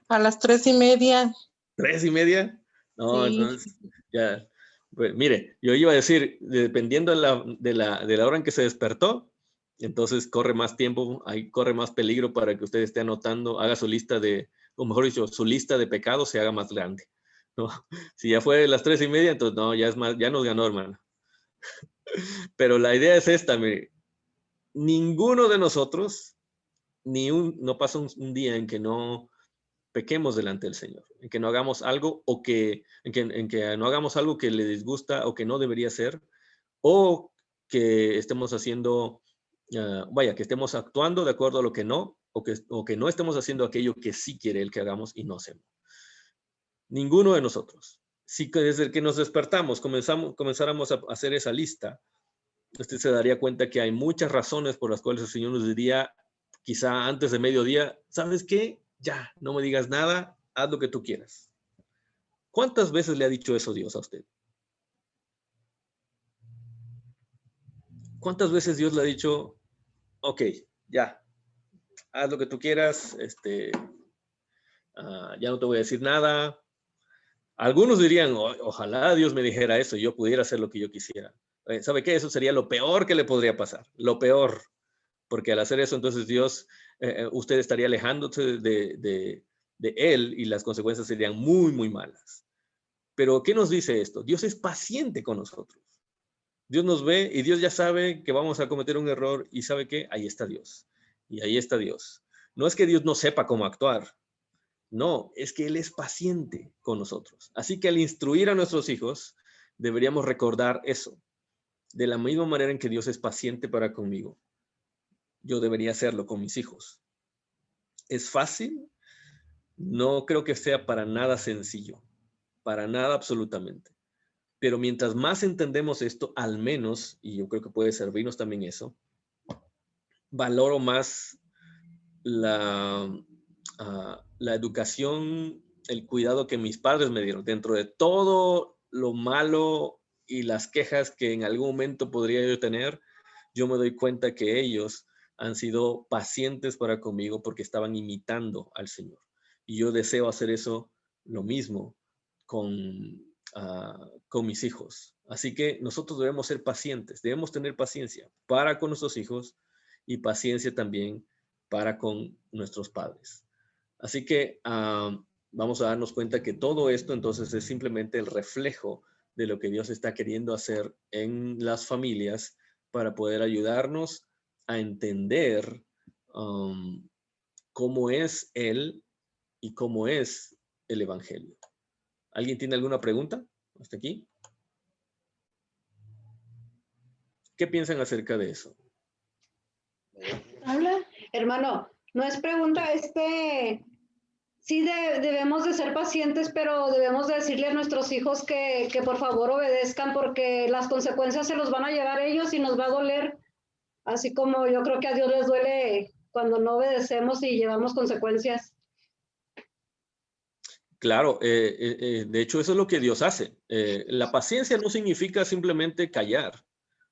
A las 3:30. ¿3:30? No, Sí. entonces ya Pues, mire, yo iba a decir, dependiendo de la hora en que se despertó, entonces corre más tiempo, ahí corre más peligro para que usted esté anotando, haga su lista o mejor dicho, su lista de pecados se haga más grande, ¿no? Si ya fue las 3:30, entonces no, ya es más, ya nos ganó, hermano. Pero la idea es esta, mire, ninguno de nosotros, no pasa un día en que no pequemos delante del Señor, en que no hagamos algo en que no hagamos algo que le disgusta o que no debería ser, o que estemos haciendo, que estemos actuando de acuerdo a lo que no, o que no estemos haciendo aquello que sí quiere Él que hagamos y no hacemos. Ninguno de nosotros. Si desde que nos despertamos comenzáramos a hacer esa lista, usted se daría cuenta que hay muchas razones por las cuales el Señor nos diría, quizá antes de mediodía, ¿sabes qué? Ya, no me digas nada, haz lo que tú quieras. ¿Cuántas veces le ha dicho eso Dios a usted? ¿Cuántas veces Dios le ha dicho, ok, ya, haz lo que tú quieras, ya no te voy a decir nada? Algunos dirían, ojalá Dios me dijera eso y yo pudiera hacer lo que yo quisiera. ¿Sabe qué? Eso sería lo peor que le podría pasar, lo peor. Porque al hacer eso, entonces Dios, usted estaría alejándose de Él y las consecuencias serían muy, muy malas. Pero, ¿qué nos dice esto? Dios es paciente con nosotros. Dios nos ve y Dios ya sabe que vamos a cometer un error y ¿sabe qué? Ahí está Dios. Y ahí está Dios. No es que Dios no sepa cómo actuar. No, es que Él es paciente con nosotros. Así que al instruir a nuestros hijos, deberíamos recordar eso. De la misma manera en que Dios es paciente para conmigo, yo debería hacerlo con mis hijos. ¿Es fácil? No creo que sea para nada sencillo, para nada absolutamente. Pero mientras más entendemos esto, al menos, y yo creo que puede servirnos también eso, valoro más la educación, el cuidado que mis padres me dieron. Dentro de todo lo malo y las quejas que en algún momento podría yo tener, yo me doy cuenta que ellos han sido pacientes para conmigo porque estaban imitando al Señor. Y yo deseo hacer eso lo mismo con mis hijos. Así que nosotros debemos ser pacientes, debemos tener paciencia para con nuestros hijos y paciencia también para con nuestros padres. Así que vamos a darnos cuenta que todo esto entonces es simplemente el reflejo de lo que Dios está queriendo hacer en las familias para poder ayudarnos a entender cómo es Él y cómo es el Evangelio. ¿Alguien tiene alguna pregunta hasta aquí? ¿Qué piensan acerca de eso? Habla, hermano, no es pregunta, sí debemos de ser pacientes, pero debemos de decirle a nuestros hijos que por favor obedezcan porque las consecuencias se los van a llevar ellos y nos va a doler, así como yo creo que a Dios les duele cuando no obedecemos y llevamos consecuencias. Claro, de hecho eso es lo que Dios hace. La paciencia no significa simplemente callar.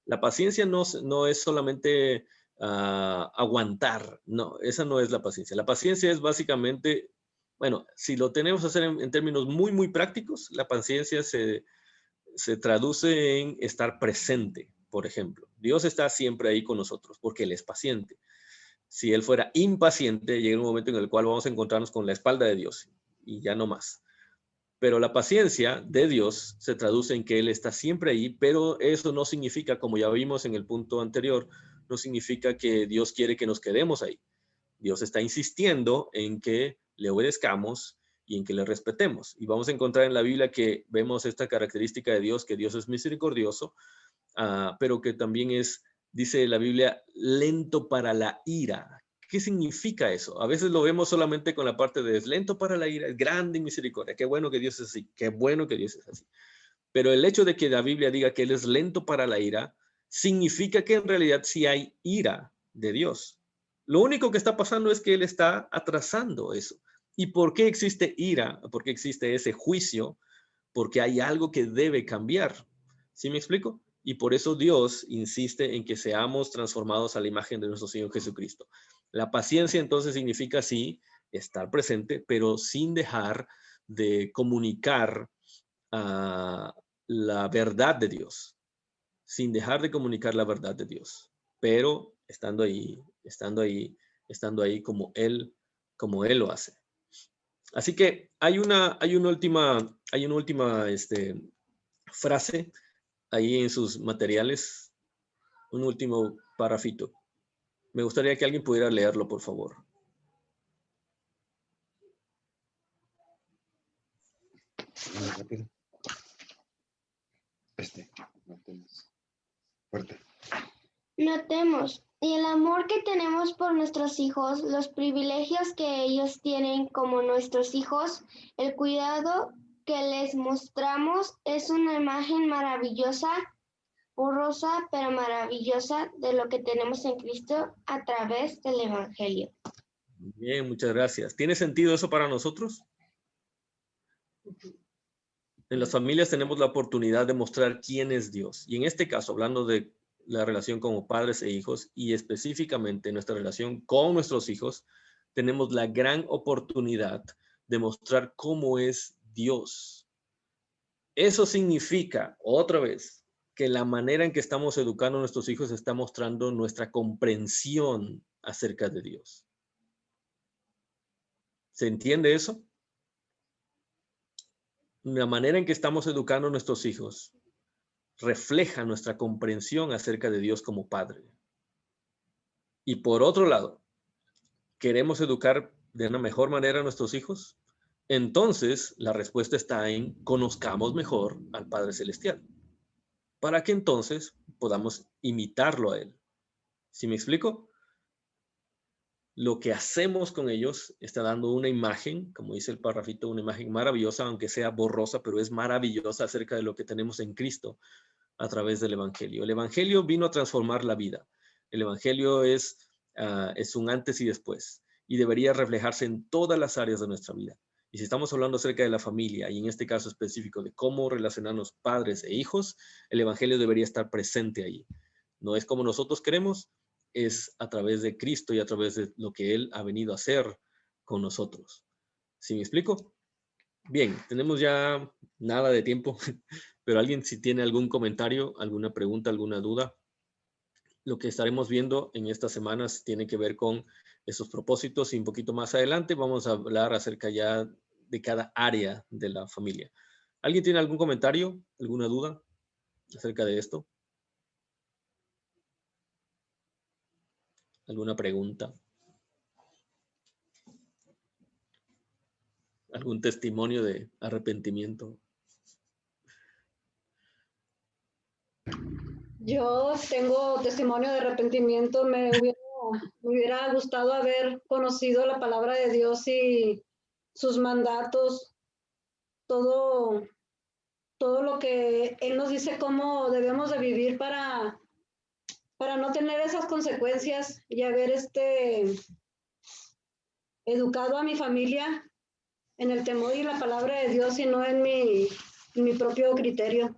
La paciencia no es solamente aguantar. No, esa no es la paciencia. La paciencia es básicamente, bueno, si lo tenemos que hacer en términos muy, muy prácticos, la paciencia se traduce en estar presente, por ejemplo. Dios está siempre ahí con nosotros porque Él es paciente. Si Él fuera impaciente, llega un momento en el cual vamos a encontrarnos con la espalda de Dios y ya no más. Pero la paciencia de Dios se traduce en que Él está siempre ahí, pero eso no significa, como ya vimos en el punto anterior, no significa que Dios quiere que nos quedemos ahí. Dios está insistiendo en que le obedezcamos y en que le respetemos. Y vamos a encontrar en la Biblia que vemos esta característica de Dios, que Dios es misericordioso, pero que también es, dice la Biblia, lento para la ira. ¿Qué significa eso? A veces lo vemos solamente con la parte de es lento para la ira, es grande en misericordia. Qué bueno que Dios es así, qué bueno que Dios es así. Pero el hecho de que la Biblia diga que Él es lento para la ira, significa que en realidad sí hay ira de Dios. Lo único que está pasando es que Él está atrasando eso. ¿Y por qué existe ira? ¿Por qué existe ese juicio? Porque hay algo que debe cambiar. ¿Sí me explico? Y por eso Dios insiste en que seamos transformados a la imagen de nuestro Señor Jesucristo. La paciencia entonces significa sí, estar presente, pero sin dejar de comunicar la verdad de Dios, sin dejar de comunicar la verdad de Dios, pero estando ahí como Él lo hace. Así que hay una última frase ahí en sus materiales, un último parrafito. Me gustaría que alguien pudiera leerlo, por favor. Rápido. Fuerte. Notemos, y el amor que tenemos por nuestros hijos, los privilegios que ellos tienen como nuestros hijos, el cuidado que les mostramos es una imagen maravillosa, borrosa pero maravillosa de lo que tenemos en Cristo a través del Evangelio. Bien, muchas gracias. ¿Tiene sentido eso para nosotros? En las familias tenemos la oportunidad de mostrar quién es Dios. Y en este caso, hablando de la relación como padres e hijos y específicamente nuestra relación con nuestros hijos, tenemos la gran oportunidad de mostrar cómo es Dios. Eso significa, otra vez, que la manera en que estamos educando a nuestros hijos está mostrando nuestra comprensión acerca de Dios. ¿Se entiende eso? La manera en que estamos educando a nuestros hijos refleja nuestra comprensión acerca de Dios como Padre. Y por otro lado, ¿queremos educar de una mejor manera a nuestros hijos? Entonces, la respuesta está en conozcamos mejor al Padre Celestial, para que entonces podamos imitarlo a Él. ¿Sí me explico? Lo que hacemos con ellos está dando una imagen, como dice el parrafito, una imagen maravillosa, aunque sea borrosa, pero es maravillosa acerca de lo que tenemos en Cristo a través del Evangelio. El Evangelio vino a transformar la vida. El Evangelio es un antes y después y debería reflejarse en todas las áreas de nuestra vida. Y si estamos hablando acerca de la familia y en este caso específico de cómo relacionarnos padres e hijos, el Evangelio debería estar presente ahí. No es como nosotros queremos, es a través de Cristo y a través de lo que Él ha venido a hacer con nosotros. ¿Sí me explico? Bien, tenemos ya nada de tiempo, pero alguien si tiene algún comentario, alguna pregunta, alguna duda, lo que estaremos viendo en estas semanas tiene que ver con esos propósitos y un poquito más adelante vamos a hablar acerca ya de cada área de la familia. ¿Alguien tiene algún comentario, alguna duda acerca de esto? ¿Alguna pregunta? ¿Algún testimonio de arrepentimiento? Yo tengo testimonio de arrepentimiento. Me hubiera gustado haber conocido la palabra de Dios y sus mandatos, todo lo que Él nos dice cómo debemos de vivir para no tener esas consecuencias y haber educado a mi familia en el temor y la palabra de Dios y no en mi propio criterio.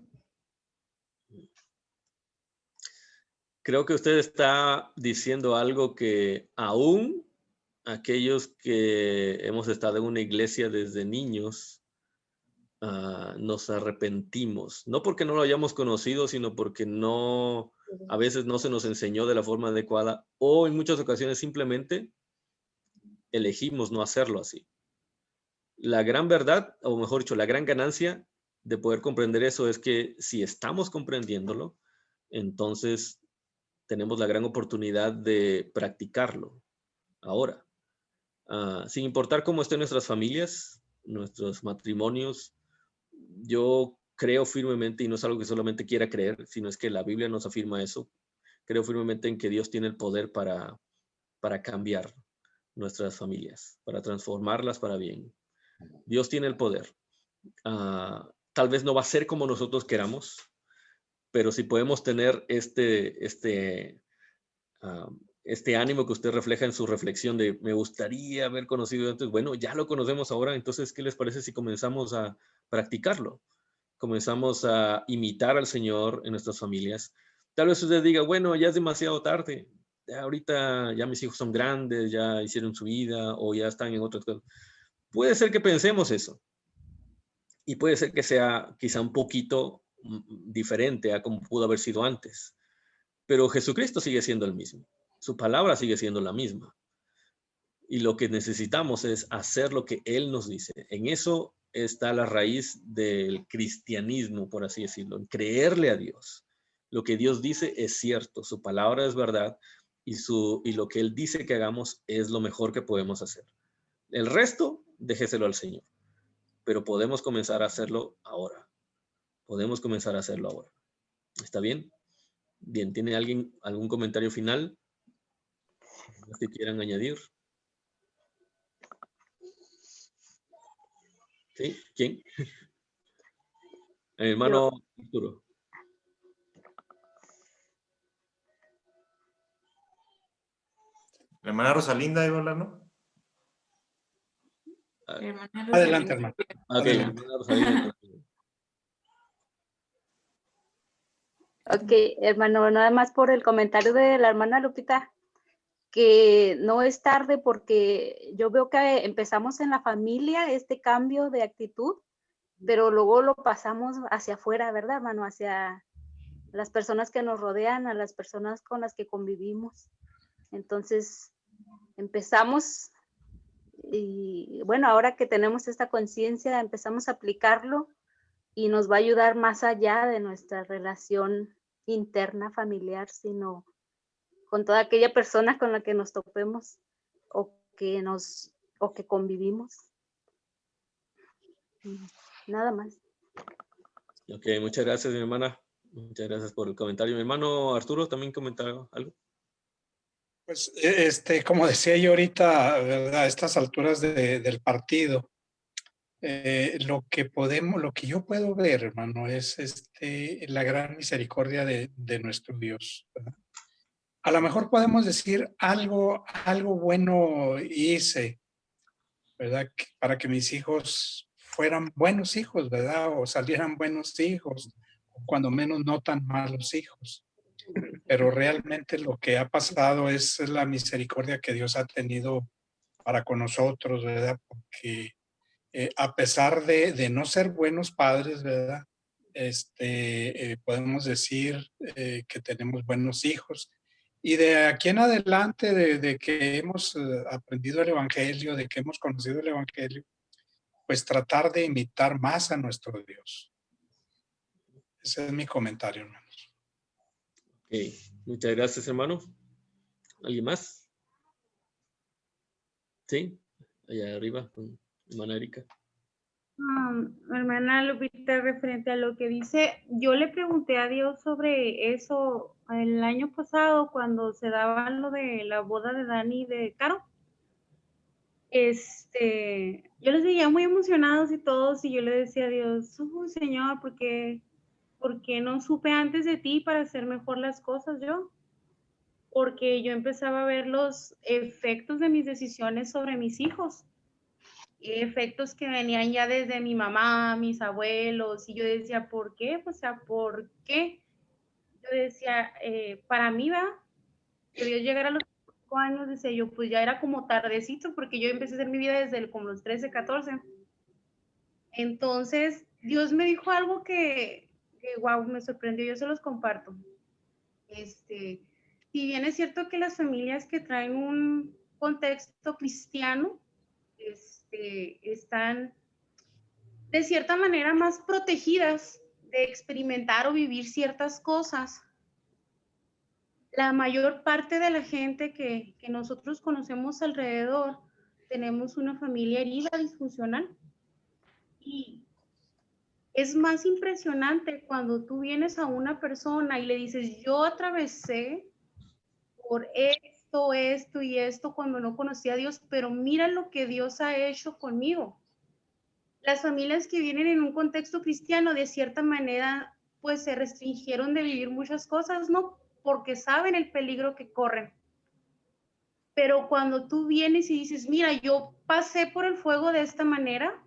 Creo que usted está diciendo algo que aún aquellos que hemos estado en una iglesia desde niños nos arrepentimos. No porque no lo hayamos conocido, sino porque a veces no se nos enseñó de la forma adecuada o en muchas ocasiones simplemente elegimos no hacerlo así. La gran verdad, o mejor dicho, la gran ganancia de poder comprender eso es que si estamos comprendiéndolo, entonces tenemos la gran oportunidad de practicarlo ahora. Sin importar cómo estén nuestras familias, nuestros matrimonios, yo creo firmemente, y no es algo que solamente quiera creer, sino es que la Biblia nos afirma eso, creo firmemente en que Dios tiene el poder para cambiar nuestras familias, para transformarlas para bien. Dios tiene el poder. Tal vez no va a ser como nosotros queramos, pero si podemos tener este ánimo que usted refleja en su reflexión de me gustaría haber conocido antes, bueno, ya lo conocemos ahora, entonces, ¿qué les parece si comenzamos a practicarlo? Comenzamos a imitar al Señor en nuestras familias. Tal vez usted diga, bueno, ya es demasiado tarde, ahorita ya mis hijos son grandes, ya hicieron su vida o ya están en otras cosas. Puede ser que pensemos eso. Y puede ser que sea quizá un poquito diferente a como pudo haber sido antes. Pero Jesucristo sigue siendo el mismo. Su palabra sigue siendo la misma. Y lo que necesitamos es hacer lo que Él nos dice. En eso está la raíz del cristianismo, por así decirlo, en creerle a Dios. Lo que Dios dice es cierto, su palabra es verdad y lo que Él dice que hagamos es lo mejor que podemos hacer. El resto, déjeselo al Señor. Pero podemos comenzar a hacerlo ahora. Podemos comenzar a hacerlo ahora. ¿Está bien? Bien, ¿tiene alguien algún comentario final que quieran añadir? ¿Sí? ¿Quién? Hermano Arturo. La hermana Rosalinda iba a hablar, ¿no? Adelante, hermano. Ok, hermana Rosalinda. Ok, hermano, nada más por el comentario de la hermana Lupita, que no es tarde porque yo veo que empezamos en la familia este cambio de actitud, pero luego lo pasamos hacia afuera, ¿verdad, hermano? Hacia las personas que nos rodean, a las personas con las que convivimos. Entonces, empezamos y bueno, ahora que tenemos esta conciencia, empezamos a aplicarlo y nos va a ayudar más allá de nuestra relación interna familiar, sino con toda aquella persona con la que nos topemos o que convivimos. Nada más. Ok, muchas gracias, mi hermana. Muchas gracias por el comentario. Mi hermano Arturo también comentaba algo. Pues, como decía yo ahorita, ¿verdad? A estas alturas del partido, lo que yo puedo ver, hermano, es la gran misericordia de nuestro Dios, ¿verdad? A lo mejor podemos decir algo bueno hice, ¿verdad? Para que mis hijos fueran buenos hijos, ¿verdad? O salieran buenos hijos, o cuando menos no tan malos hijos. Pero realmente lo que ha pasado es la misericordia que Dios ha tenido para con nosotros, ¿verdad? Porque a pesar de no ser buenos padres, ¿verdad? Podemos decir que tenemos buenos hijos. Y de aquí en adelante, de que hemos aprendido el Evangelio, de que hemos conocido el Evangelio, pues tratar de imitar más a nuestro Dios. Ese es mi comentario, hermanos. Ok, muchas gracias, hermano. ¿Alguien más? Sí, allá arriba, con hermana Erika. Hermana Lupita, referente a lo que dice, yo le pregunté a Dios sobre eso el año pasado cuando se daba lo de la boda de Dani y de Caro. Yo los veía muy emocionados y todos, y yo le decía a Dios, Señor, ¿por qué no supe antes de ti para hacer mejor las cosas yo? Porque yo empezaba a ver los efectos de mis decisiones sobre mis hijos. Efectos que venían ya desde mi mamá, mis abuelos, y yo decía, ¿por qué? O sea, ¿por qué? Yo decía, para mí, va, que Dios llegara a los 5 años, decía yo, pues ya era como tardecito, porque yo empecé a hacer mi vida desde como los 13, 14. Entonces, Dios me dijo algo que wow, me sorprendió, yo se los comparto. Si bien es cierto que las familias que traen un contexto cristiano, están de cierta manera más protegidas de experimentar o vivir ciertas cosas. La mayor parte de la gente que nosotros conocemos alrededor, tenemos una familia herida, disfuncional. Y es más impresionante cuando tú vienes a una persona y le dices, yo atravesé por esto y esto cuando no conocía a Dios, pero mira lo que Dios ha hecho conmigo. Las familias que vienen en un contexto cristiano, de cierta manera, pues se restringieron de vivir muchas cosas, ¿no? Porque saben el peligro que corren. Pero cuando tú vienes y dices, mira, yo pasé por el fuego de esta manera,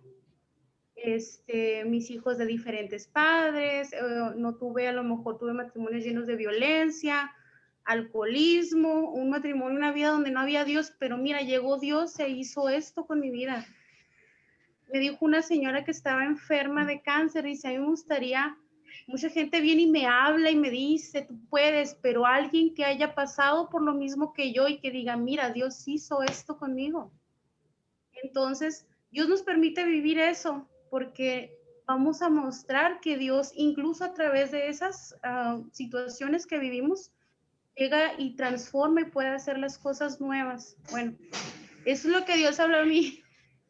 mis hijos de diferentes padres, no tuve, a lo mejor tuve matrimonios llenos de violencia, alcoholismo, un matrimonio, una vida donde no había Dios, pero mira, llegó Dios e hizo esto con mi vida. Me dijo una señora que estaba enferma de cáncer, dice, a mí me gustaría Mucha gente viene y me habla y me dice, tú puedes, pero alguien que haya pasado por lo mismo que yo y que diga, mira, Dios hizo esto conmigo. Entonces, Dios nos permite vivir eso porque vamos a mostrar que Dios, incluso a través de esas situaciones que vivimos, llega y transforma y puede hacer las cosas nuevas. Bueno, eso es lo que Dios habló a mí,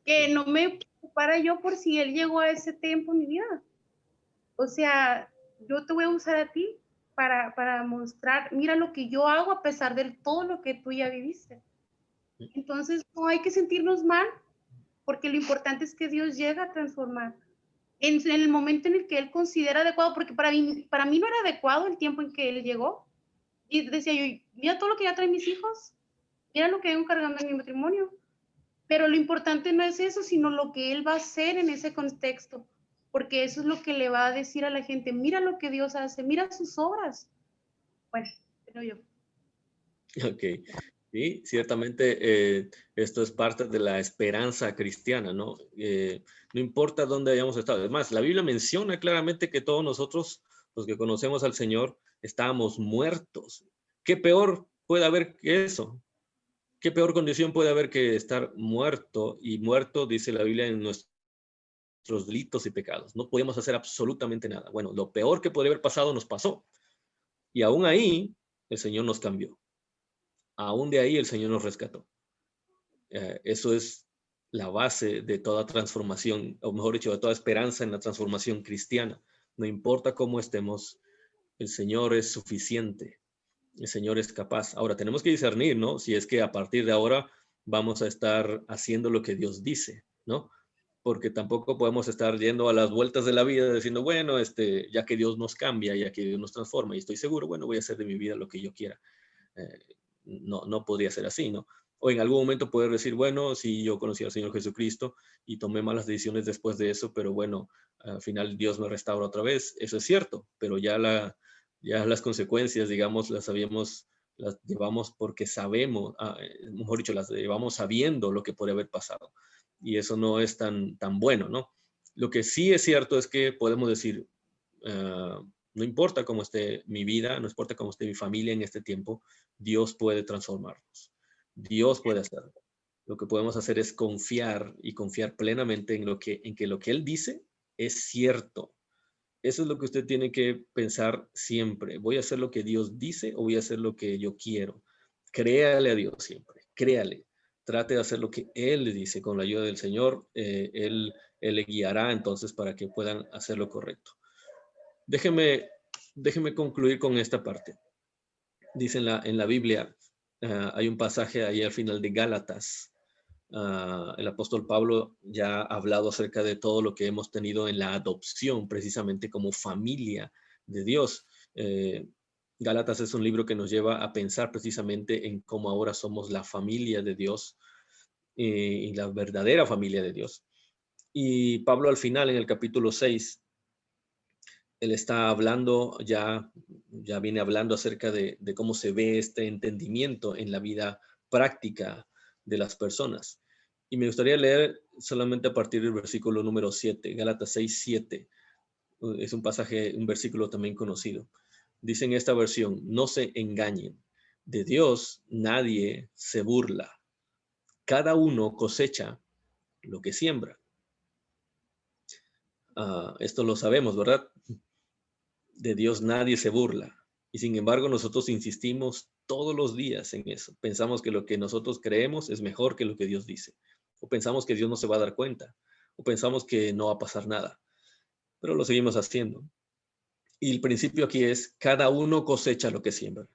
que no me preocupara yo por si Él llegó a ese tiempo en mi vida. O sea, yo te voy a usar a ti para mostrar, mira lo que yo hago a pesar de todo lo que tú ya viviste. Entonces, no hay que sentirnos mal, porque lo importante es que Dios llega a transformar en el momento en el que Él considera adecuado, porque para mí no era adecuado el tiempo en que Él llegó. Y decía yo, mira todo lo que ya traen mis hijos, mira lo que vengo cargando en mi matrimonio. Pero lo importante no es eso, sino lo que Él va a hacer en ese contexto, porque eso es lo que le va a decir a la gente, mira lo que Dios hace, mira sus obras. Bueno, pero yo. Ok, sí, ciertamente esto es parte de la esperanza cristiana, ¿no? No importa dónde hayamos estado. Además, la Biblia menciona claramente que todos nosotros, los que conocemos al Señor, estábamos muertos. ¿Qué peor puede haber que eso? ¿Qué peor condición puede haber que estar muerto? Y muerto, dice la Biblia, en nuestros delitos y pecados. No podíamos hacer absolutamente nada. Bueno, lo peor que podría haber pasado nos pasó. Y aún ahí, el Señor nos cambió. Aún de ahí, el Señor nos rescató. Eso es la base de toda transformación, o mejor dicho, de toda esperanza en la transformación cristiana. No importa cómo estemos, el Señor es suficiente. El Señor es capaz. Ahora, tenemos que discernir, ¿no? Si es que a partir de ahora vamos a estar haciendo lo que Dios dice, ¿no? Porque tampoco podemos estar yendo a las vueltas de la vida diciendo, bueno, ya que Dios nos cambia, ya que Dios nos transforma y estoy seguro, bueno, voy a hacer de mi vida lo que yo quiera. No podría ser así, ¿no? O en algún momento poder decir, bueno, sí, yo conocí al Señor Jesucristo y tomé malas decisiones después de eso, pero bueno, al final Dios me restaura otra vez. Eso es cierto, pero ya las consecuencias, digamos, las llevamos porque sabemos, mejor dicho, las llevamos sabiendo lo que puede haber pasado. Y eso no es tan bueno, ¿no? Lo que sí es cierto es que podemos decir, no importa cómo esté mi vida, no importa cómo esté mi familia en este tiempo, Dios puede transformarnos. Dios puede hacerlo. Lo que podemos hacer es confiar y confiar plenamente en que lo que Él dice es cierto. Eso es lo que usted tiene que pensar siempre. ¿Voy a hacer lo que Dios dice o voy a hacer lo que yo quiero? Créale a Dios siempre. Créale. Trate de hacer lo que Él le dice. Con la ayuda del Señor, Él le guiará entonces para que puedan hacer lo correcto. Déjeme concluir con esta parte. Dice en la Biblia, hay un pasaje ahí al final de Gálatas. El apóstol Pablo ya ha hablado acerca de todo lo que hemos tenido en la adopción, precisamente como familia de Dios. Gálatas es un libro que nos lleva a pensar precisamente en cómo ahora somos la familia de Dios y la verdadera familia de Dios. Y Pablo al final, en el capítulo 6, él está hablando, ya viene hablando acerca de cómo se ve este entendimiento en la vida práctica de las personas. Y me gustaría leer solamente a partir del versículo número 7, Gálatas 6, 7. Es un pasaje, un versículo también conocido. Dice en esta versión, no se engañen, de Dios nadie se burla. Cada uno cosecha lo que siembra. Esto lo sabemos, ¿verdad? De Dios nadie se burla. Y sin embargo, nosotros insistimos todos los días en eso. Pensamos que lo que nosotros creemos es mejor que lo que Dios dice. O pensamos que Dios no se va a dar cuenta. O pensamos que no va a pasar nada. Pero lo seguimos haciendo. Y el principio aquí es, cada uno cosecha lo que siembra.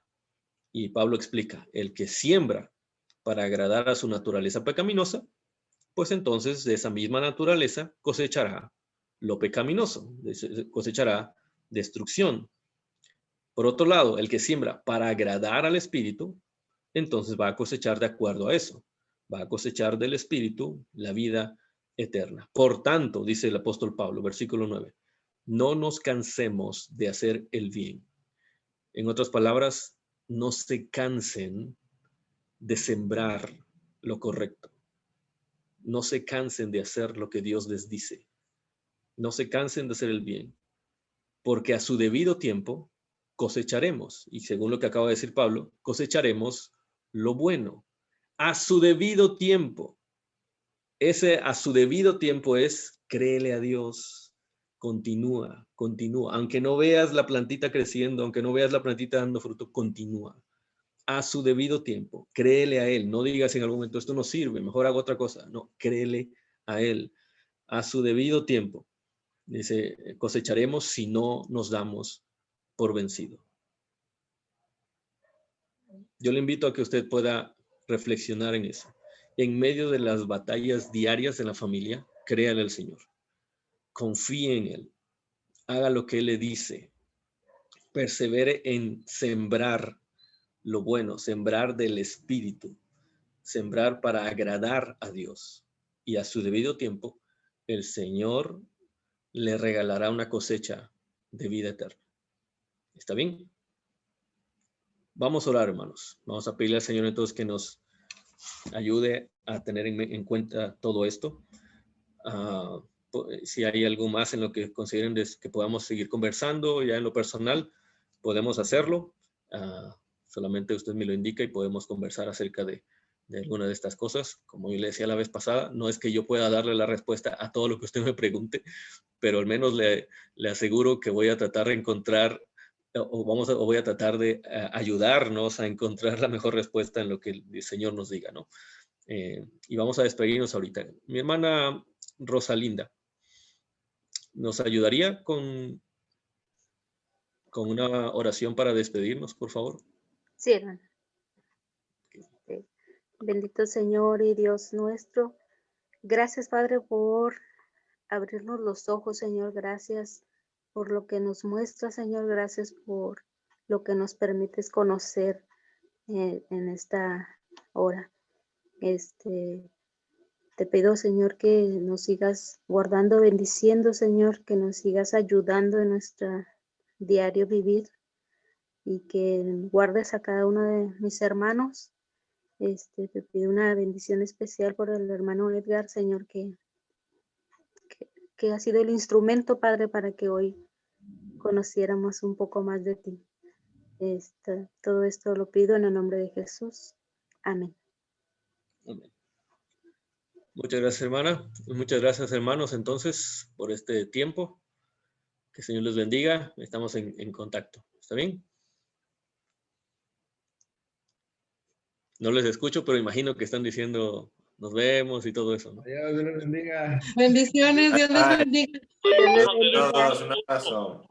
Y Pablo explica, el que siembra para agradar a su naturaleza pecaminosa, pues entonces de esa misma naturaleza cosechará lo pecaminoso, cosechará destrucción. Por otro lado, el que siembra para agradar al Espíritu, entonces va a cosechar de acuerdo a eso. Va a cosechar del Espíritu la vida eterna. Por tanto, dice el apóstol Pablo, versículo 9, no nos cansemos de hacer el bien. En otras palabras, no se cansen de sembrar lo correcto. No se cansen de hacer lo que Dios les dice. No se cansen de hacer el bien. porque a su debido tiempo cosecharemos. Y según lo que acaba de decir Pablo, cosecharemos lo bueno. A su debido tiempo. Ese a su debido tiempo es créele a Dios. Continúa, continúa. Aunque no veas la plantita creciendo, aunque no veas la plantita dando fruto, continúa. A su debido tiempo. Créele a Él. No digas en algún momento, esto no sirve, mejor hago otra cosa. No, créele a Él. A su debido tiempo. Dice, cosecharemos si no nos damos por vencido. Yo le invito a que usted pueda reflexionar en eso. En medio de las batallas diarias de la familia, créale al Señor. Confíe en Él. Haga lo que Él le dice. Persevere en sembrar lo bueno, sembrar del Espíritu, sembrar para agradar a Dios. Y a su debido tiempo, el Señor le regalará una cosecha de vida eterna. ¿Está bien? Vamos a orar, hermanos. Vamos a pedirle al Señor entonces que nos ayude a tener en cuenta todo esto. Si hay algo más en lo que consideren que podamos seguir conversando ya en lo personal, podemos hacerlo. Solamente usted me lo indica y podemos conversar acerca de alguna de estas cosas. Como yo le decía la vez pasada, no es que yo pueda darle la respuesta a todo lo que usted me pregunte, pero al menos le aseguro que voy a tratar de encontrar o voy a tratar de ayudarnos a encontrar la mejor respuesta en lo que el Señor nos diga, ¿no? Y vamos a despedirnos ahorita. Mi hermana Rosalinda, ¿nos ayudaría con una oración para despedirnos, por favor? Sí, hermano. Bendito Señor y Dios nuestro. Gracias, Padre, por abrirnos los ojos, Señor. Gracias por lo que nos muestra, Señor. Gracias por lo que nos permites conocer en esta hora. Te pido, Señor, que nos sigas guardando, bendiciendo, Señor, que nos sigas ayudando en nuestro diario vivir y que guardes a cada uno de mis hermanos. Te pido una bendición especial por el hermano Edgar, Señor, que ha sido el instrumento, Padre, para que hoy conociéramos un poco más de ti. Todo esto lo pido en el nombre de Jesús. Amén. Amén. Muchas gracias, hermana. Muchas gracias, hermanos, entonces, por este tiempo. Que el Señor les bendiga. Estamos en contacto. ¿Está bien? No les escucho, pero imagino que están diciendo nos vemos y todo eso, ¿no? Dios les bendiga. Bendiciones, Dios les bendiga. Dios les bendiga. Un abrazo.